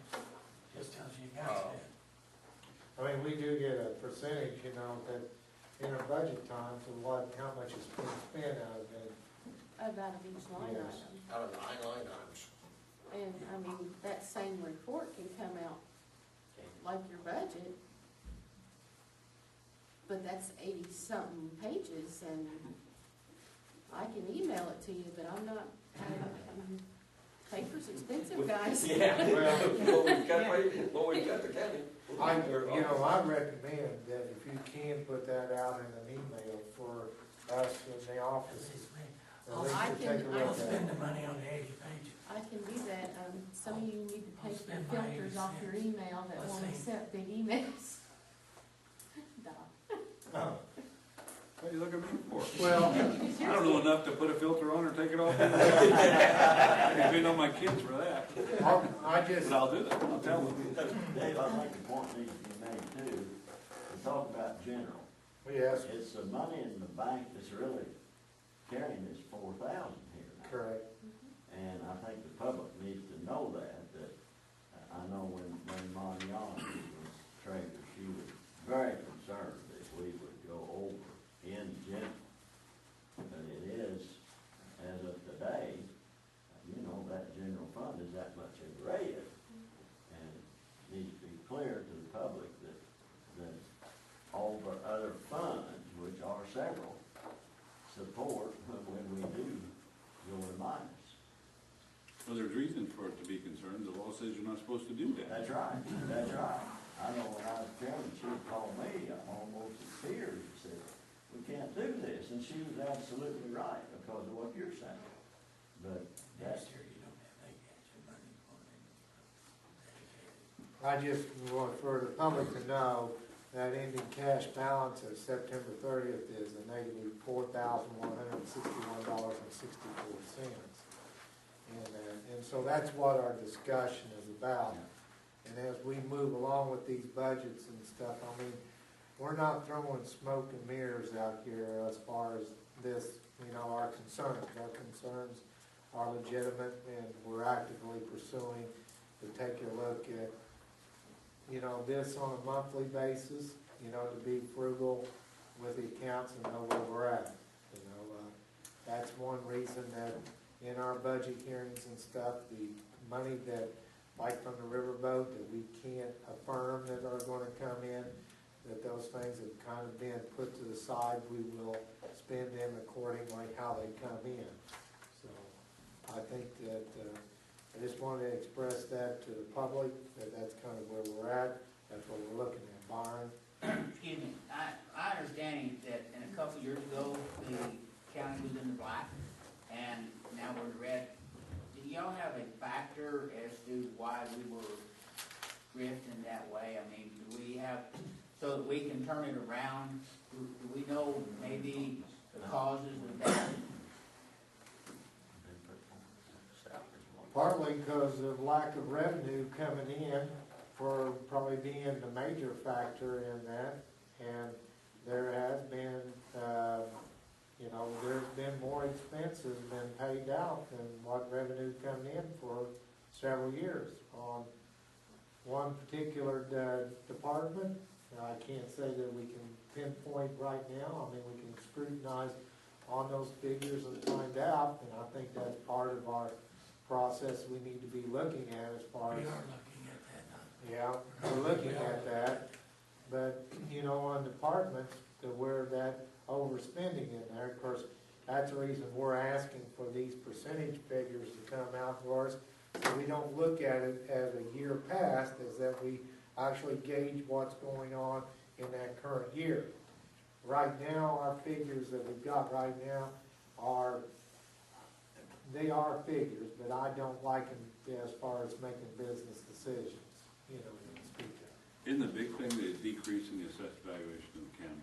just tells you got Oh. spent. I mean, we do get a percentage, you know, that in our budget times of how much is being spent out of it. Out of each line Yes. item. Out of the line items. And, I mean, that same report can come out like your budget, but that's 80-something pages, and I can email it to you, but I'm not, paper's expensive, guys. Yeah. Well, What we've got the county. I recommend that if you can put that out in an email for us in the offices, at least I to can- take a I look I'll at spend it. the money on the 80 pages. I can do that. Some of you need to I'll take the spend my filters off your 80 email that Let's won't see. accept big emails. Duh. Oh, What are you looking at me for? well, I don't know enough to put a filter on or take it off. I'd depend on my kids for that. I just, But I'll do that, I'll tell them. Dave, I think the point needs to be made too, to talk about general. yes, It's the money in the bank that's really carrying this 4,000 here now. correct. And I think the public needs to know that I know when Mariana was treasurer, she was very concerned that we would go over in general. But it is, as of today, you know, that general fund is at concerned, the law says you're not supposed to do that. That's right, that's right. I know when I was chairman, she would call me, almost in tears, and said, we can't do this, and she was absolutely right because of what you're saying. But that's, Next year, you don't have vacation money for it. I just want for the public to know that ending cash balance of September 30th is a negative $4,161.64. And so that's what our discussion is about. And as we move along with these budgets and stuff, I mean, we're not throwing smoke and mirrors out here as far as this, our concerns. Our concerns are legitimate, and we're actively pursuing to take a look at, this on a monthly basis, to be frugal with the accounts and know where we're at. That's one reason that in our budget hearings and stuff, the money that, like from the riverboat, that we can't affirm that are gonna come in, that those things have kind of been put to the side, we will spend them accordingly how they come in. So, I think that, I just wanted to express that to the public, that that's kind of where we're at, that's what we're looking at. Byron? Excuse me, I understand that in a couple of years ago, the county was in the black, and now we're in the red. Do y'all have a factor as to why we were drifting that way? I mean, do we have, so that we can turn it around, do we know maybe the causes of that? Partly because of lack of revenue coming in, for probably being the major factor in that. And there has been, there's been more expenses been paid out than what revenue come in for several years on one particular department. I can't say that we can pinpoint right now. I mean, we can scrutinize on those figures and find out, and I think that's part of our process we need to be looking at as far as. We are looking at that now. Yeah, we're looking at that, but, on departments, to where that overspending in there, of course, that's the reason we're asking for these percentage figures to come out for us, so we don't look at it as a year past, is that we actually gauge what's going on in that current year. Right now, our figures that we've got right now they are figures, but I don't like them as far as making business decisions, to speak of. Isn't the big thing that is decreasing the assessed valuation of the county?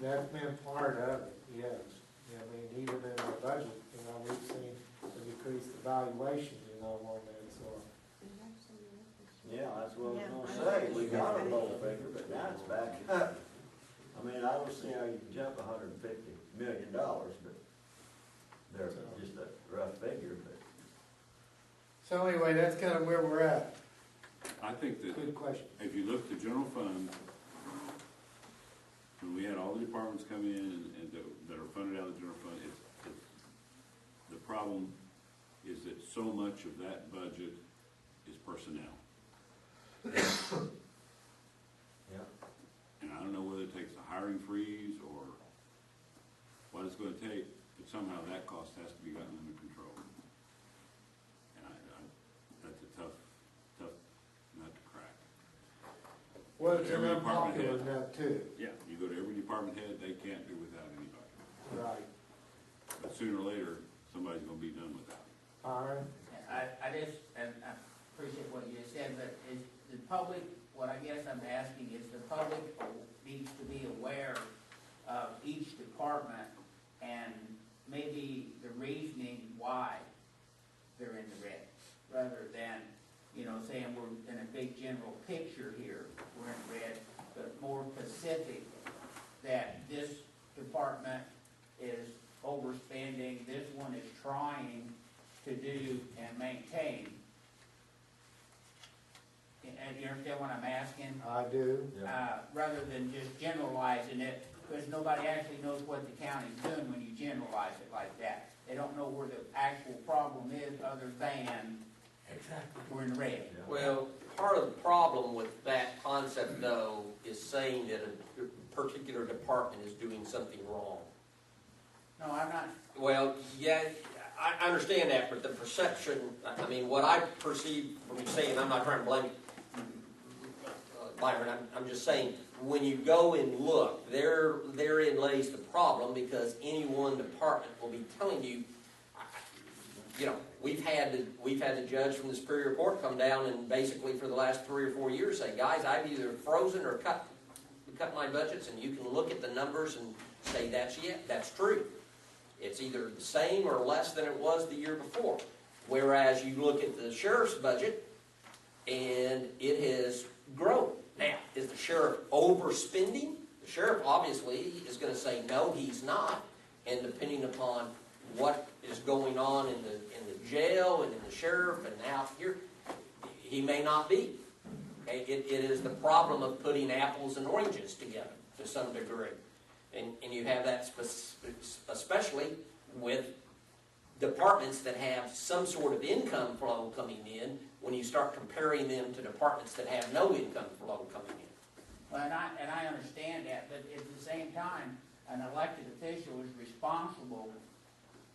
That's been part of it, yes. I mean, even in our budget, we've seen the decreased valuation, on that, so. yeah, that's what I was gonna say. We got a low figure, but now it's back up. I mean, I don't see how you can jump $150 million, but they're just a rough figure, but. So anyway, that's kind of where we're at. I think that Good question. if you look at the general fund, when we had all the departments come in and that are funded out of the general fund, the problem is that so much of that budget is personnel. Yeah. And I don't know whether it takes a hiring freeze or what it's gonna take, but somehow that cost has to be gotten under control. And that's a tough nut to crack. Well, it's Every department unpopular head. nut too. Yeah, you go to every department head, they can't do without anybody. Right. But sooner or later, somebody's gonna be done with that. All right. I just, and I appreciate what you said, but is the public, what I guess I'm asking is the public needs to be aware of each department and maybe the reasoning why they're in the red, rather than, saying we're in a big general picture here, we're in red, but more specific, that this department is overspending, this one is trying to do and maintain. And you understand what I'm asking? I do. Rather than just generalizing it, because nobody actually knows what the county's doing when you generalize it like that. They don't know where the actual problem is other than Exactly. we're in red. Well, part of the problem with that concept, though, is saying that a particular department is doing something wrong. No, I'm not, Well, yeah, I understand that, but the perception, I mean, what I perceive from you saying, I'm not trying to blame Byron, I'm just saying, when you go and look, therein lays the problem, because any one department will be telling you, you know, we've had the judge from the Superior Court come down and basically for the last 3 or 4 years say, guys, I've either frozen or cut my budgets, and you can look at the numbers and say, that's true. It's either the same or less than it was the year before. Whereas you look at the sheriff's budget, and it has grown. Now, is the sheriff overspending? The sheriff obviously is going to say, no, he's not. And depending upon what is going on in the jail and in the sheriff and out here, he may not be. Okay? It is the problem of putting apples and oranges together to some degree. And you have that especially with departments that have some sort of income flow coming in, when you start comparing them to departments that have no income flow coming in. Well, and I understand that, but at the same time, an elected official is responsible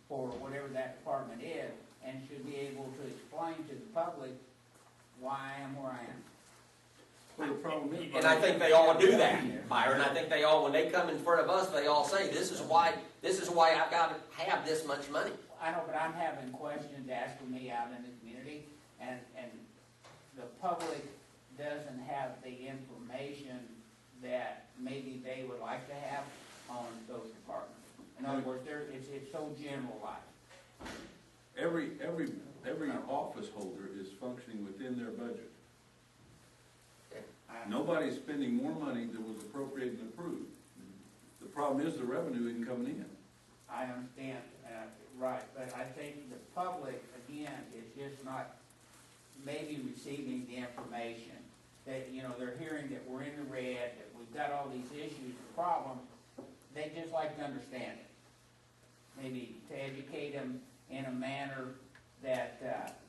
for whatever that department is, and should be able to explain to the public why I am where I am. Well, the problem is, And I think they all do that, Byron. I think they all, when they come in front of us, they all say, this is why I've got to have this much money. I know, but I'm having questions asked of me out in the community, and the public doesn't have the information that maybe they would like to have on those departments. In other words, it's so generalized. every office holder is functioning within their budget. Nobody's spending more money than was appropriated and approved. The problem is the revenue isn't coming in. I understand, right, but I think the public, again, is just not maybe receiving the information. That, you know, they're hearing that we're in the red, that we've got all these issues and problems, they just like to understand it. Maybe to educate them in a manner that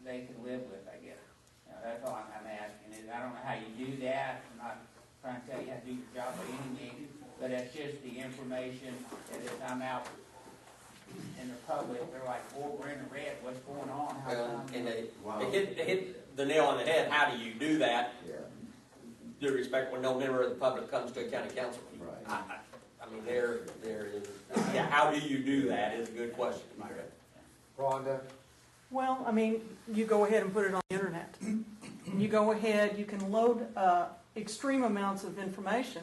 they can live with, I guess. You know, that's all I'm asking. I don't know how you do that. I'm not trying to tell you how to do your job by any means, but it's just the information that if I'm out in the public, they're like, "Oh, we're in the red. What's going on?" And they hit the nail on the head. How do you do that? Yeah. Due respect when no member of the public comes to a county council meeting. Right. I mean, there is. Yeah, how do you do that is a good question. Rhonda? Well, I mean, you go ahead and put it on the internet. You go ahead, you can load extreme amounts of information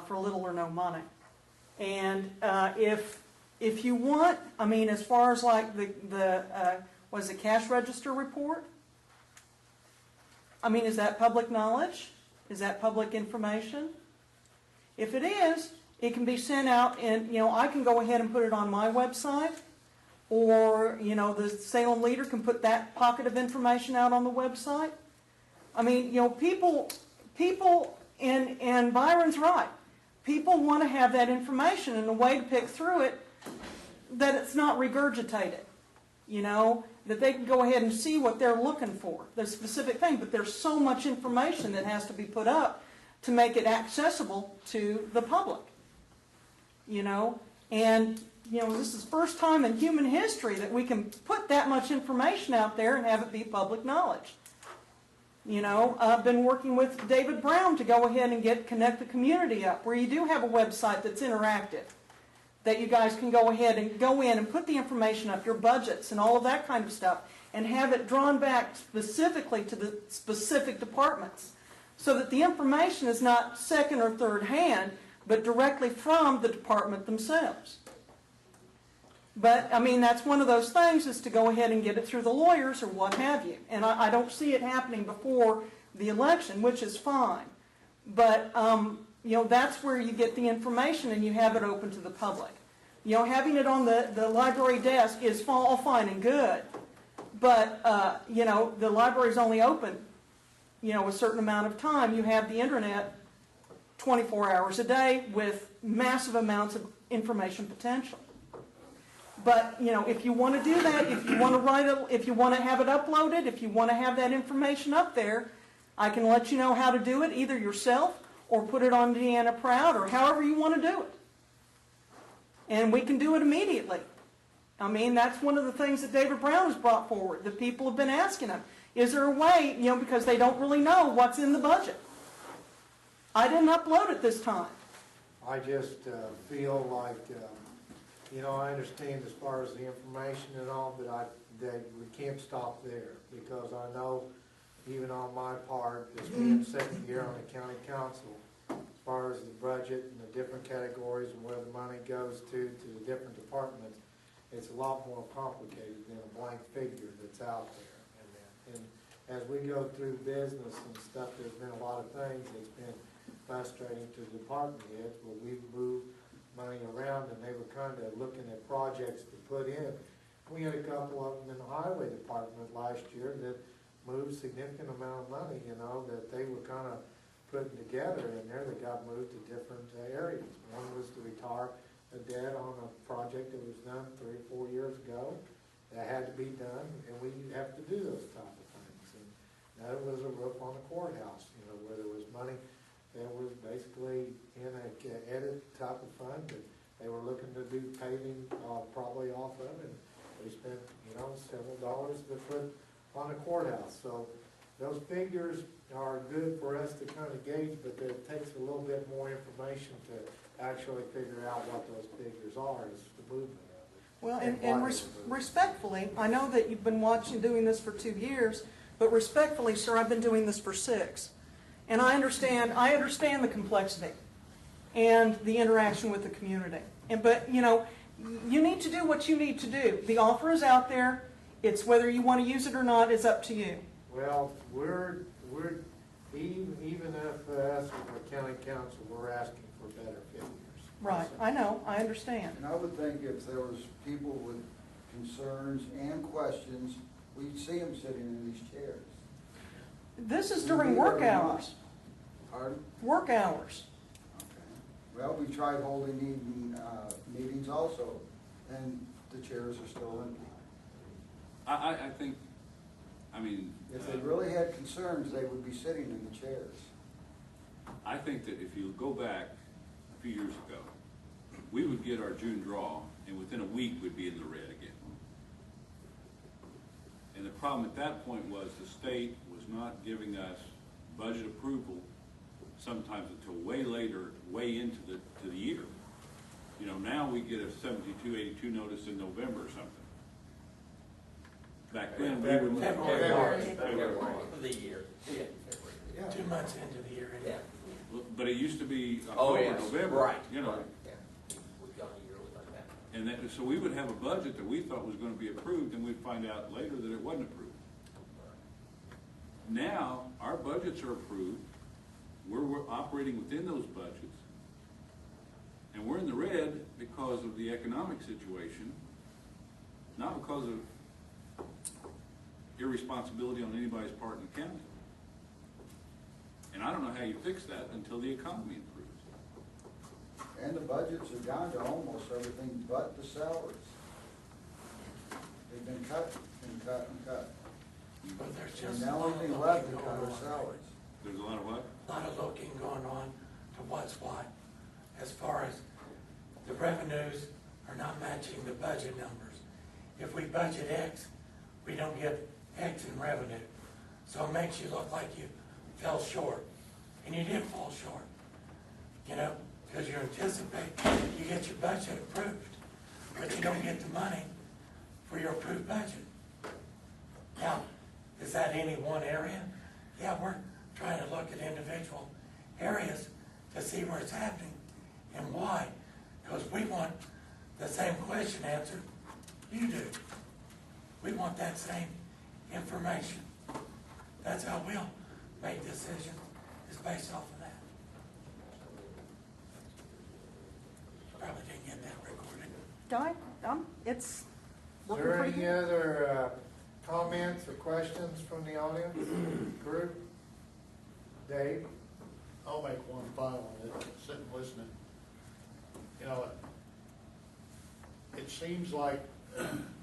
for little or no money. And if you want, I mean, as far as like the was it cash register report? I mean, is that public knowledge? Is that public information? If it is, it can be sent out, and you know, I can go ahead and put it on my website, or you know, the Salem Leader can put that pocket of information out on the website. I mean, you know, people, and Byron's right. People want to have that information, and the way to pick through it, that it's not regurgitated. You know, that they can go ahead and see what they're looking for, the specific thing. But there's so much information that has to be put up to make it accessible to the public. You know, and you know, this is the first time in human history that we can put that much information out there and have it be public knowledge. You know, I've been working with David Brown to go ahead and connect the community up, where you do have a website that's interactive, that you guys can go ahead and go in and put the information up, your budgets and all of that kind of stuff, and have it drawn back specifically to the specific departments, so that the information is not second or third hand, but directly from the department themselves. But, I mean, that's one of those things, is to go ahead and get it through the lawyers or what have you. And I don't see it happening before the election, which is fine. But, you know, that's where you get the information and you have it open to the public. You know, having it on the library desk is all fine and good. But, you know, the library's only open, you know, a certain amount of time. You have the internet 24 hours a day with massive amounts of information potential. But, you know, if you want to do that, if you want to write it, if you want to have it uploaded, if you want to have that information up there, I can let you know how to do it, either yourself or put it on Deanna Proud, or however you want to do it. And we can do it immediately. I mean, that's one of the things that David Brown has brought forward, that people have been asking him. Is there a way, because they don't really know what's in the budget. I didn't upload it this time. I just feel like, I understand as far as the information and all, but that we can't stop there, because I know even on my part, as being second year on the county council, as far as the budget and the different categories and where the money goes to the different departments, it's a lot more complicated than a blank figure that's out there. And as we go through business and stuff, there's been a lot of things that's been frustrating to the department heads, where we've moved money around and they were kind of looking at projects to put in. We had a couple of them in the highway department last year that moved significant amount of money, that they were kind of putting together in there that got moved to different areas. One was to retire a debt on a project that was done 3 or 4 years ago. That had to be done, and we have to do those type of things. And that was a roof on the courthouse, where there was money that was basically in a edit type of fund that they were looking to do paving probably off of, and we spent, several dollars to put on the courthouse. So those figures are good for us to kind of gauge, but it takes a little bit more information to actually figure out what those figures are, is the movement of it. Well, And and why they were moved. respectfully, I know that you've been doing this for 2 years, but respectfully, sir, I've been doing this for 6. And I understand the complexity and the interaction with the community. But you need to do what you need to do. The offer is out there. It's whether you want to use it or not is up to you. Well, we're even if us, as county council, we're asking for better figures. Right, I know, I understand. And I would think if there was people with concerns and questions, we'd see them sitting in these chairs. This is during work hours. Pardon? Work hours. Okay. Well, we tried holding meetings also, and the chairs are still empty. I think, If they really had concerns, they would be sitting in the chairs. I think that if you go back a few years ago, we would get our June draw, and within a week, we'd be in the red again. And the problem at that point was the state was not giving us budget approval sometimes until way later, way into the year. Now we get a 7282 notice in November or something. Back then, we would. February of the year. Yeah. 2 months into the year. Yeah. But it used to be Oh, October, yes. November, Right. you know. Right. Yeah. We've gone a year without that. And so we would have a budget that we thought was gonna be approved, and we'd find out later that it wasn't approved. Now, our budgets are approved, we're operating within those budgets, and we're in the red because of the economic situation, not because of irresponsibility on anybody's part in the county. And I don't know how you fix that until the economy improves. And the budgets are down to almost everything but the salaries. They've been cut and cut and cut. But there's And just a now lot only of left to looking cut going are on. salaries. There's a lot of what? A lot of looking going on to what's what, as far as the revenues are not matching the budget numbers. If we budget X, we don't get X in revenue. So it makes you look like you fell short, and you did fall short. Because you anticipate you get your budget approved, but you don't get the money for your approved budget. Now, is that any one area? Yeah, we're trying to look at individual areas to see where it's happening and why. Because we want the same question answered you do. We want that same information. That's how we'll make decisions, is based off of that. Probably didn't get that recorded. It's Is looking there pretty any good. other comments or questions from the audience group? Dave? I'll make one final, sitting listening. It seems like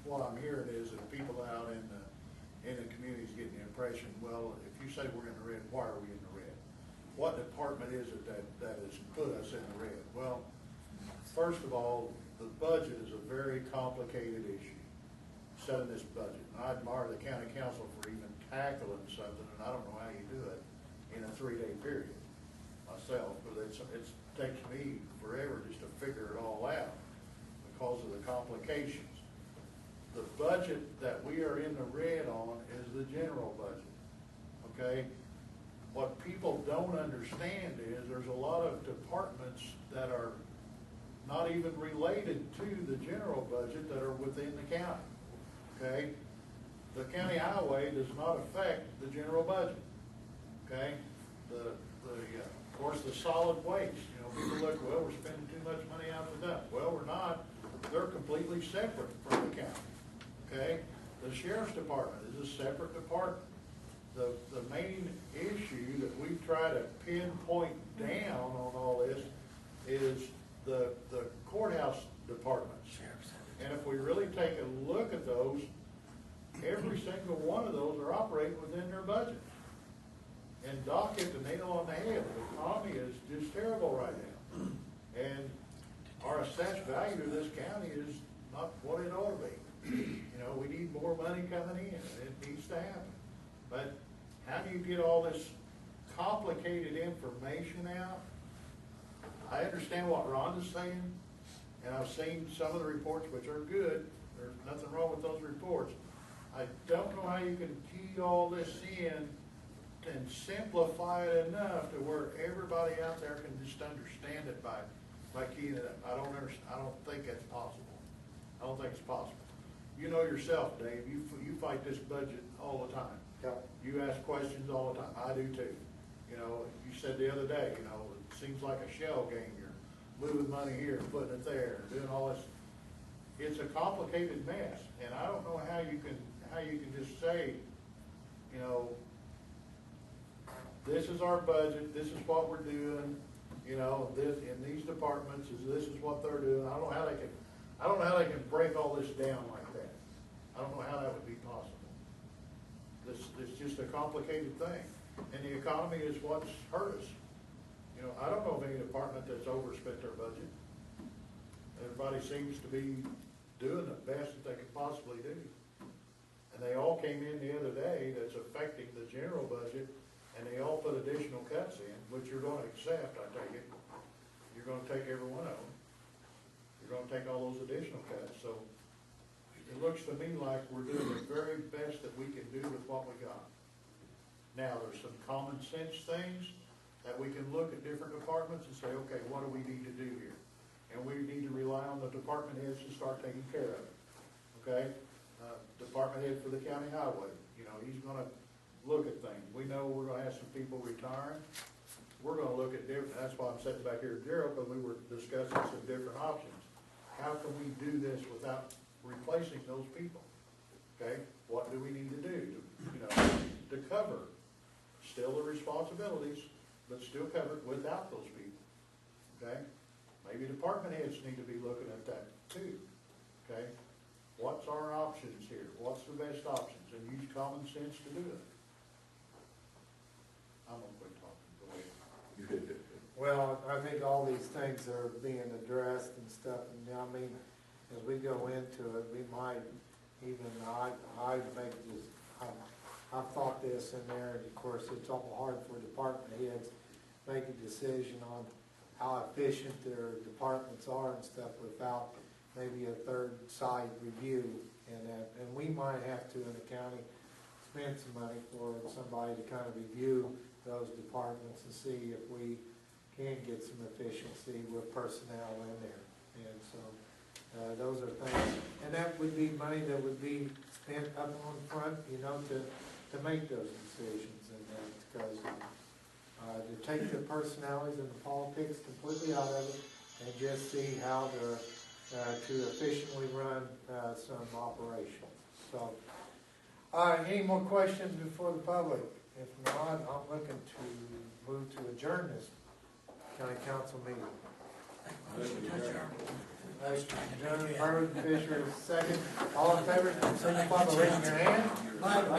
what I'm hearing is that people out in the community is getting the impression, well, if you say we're in the red, why are we in the red? What department is it that has put us in the red? Well, first of all, the budget is a very complicated issue, setting this budget. And I admire the county council for even tackling something, and I don't know how you do it in a 3-day period myself, but it takes me forever just to figure it all out because of the complications. The budget that we are in the red on is the general budget, okay? What people don't understand is there's a lot of departments that are not even related to the general budget that are within the county, okay? The county highway does not affect the general budget, okay? Of course, the solid waste, people look, well, we're spending too much money out the dump. Well, we're not. They're completely separate from the county, okay? The sheriff's department is a separate department. The main issue that we try to pinpoint down on all this is the courthouse departments. And if we really take a look at those, every single one of those are operating within their budget. And Doc hit the nail on the head. The economy is just terrible right now. And our assessed value to this county is not what it ought to be. We need more money coming in. It needs to happen. But how do you get all this complicated information out? I understand what Rhonda's saying, and I've seen some of the reports, which are good. There's nothing wrong with those reports. I don't know how you can key all this in and simplify it enough to where everybody out there can just understand it by keying it up. I don't think that's possible. I don't think it's possible. You know yourself, Dave, you fight this budget all the time. Yep. You ask questions all the time. I do too. You said the other day, it seems like a shell game. You're moving money here, putting it there, doing all this. It's a complicated mess, and I don't know how you can just say, this is our budget, this is what we're doing, this, in these departments, this is what they're doing. I don't know how they can break all this down like that. I don't know how that would be possible. It's just a complicated thing. And the economy is what's hurt us. I don't know of any department that's overspent their budget. Everybody seems to be doing the best that they could possibly do. And they all came in the other day that's affecting the general budget, and they all put additional cuts in, which you're gonna accept, I take it. You're gonna take every one of them. You're gonna take all those additional cuts, so it looks to me like we're doing the very best that we can do with what we got. Now, there's some common sense things that we can look at different departments and say, okay, what do we need to do here? And we need to rely on the department heads to start taking care of it, okay? Department head for the county highway, he's gonna look at things. We know we're gonna have some people retiring. We're gonna look at different, that's why I'm sitting back here at Gerald, because we were discussing some different options. How can we do this without replacing those people? Okay, what do we need to do to cover still the responsibilities, but still covered without those people? Okay, maybe department heads need to be looking at that too. Okay, what's our options here? What's the best options? And use common sense to do it. I'm gonna quit talking. Go ahead. Well, I think all these things are being addressed and stuff, and as we go into it, we might even, I make this, I've thought this in there, and of course, it's awful hard for department heads to make a decision on how efficient their departments are and stuff without maybe a third side review, and we might have to, in the county, spend some money for somebody to kind of review those departments and see if we can get some efficiency with personnel in there. And so, those are things, and that would be money that would be spent up on front, to make those decisions, and because to take the personalities and the politics completely out of it, and just see how to efficiently run some operations. So, any more questions before the public? If not, I'm looking to move to adjourn this county council meeting. Motion to adjourn, Herman Fisher, second. All in favor, signify by raising your hand. Aye.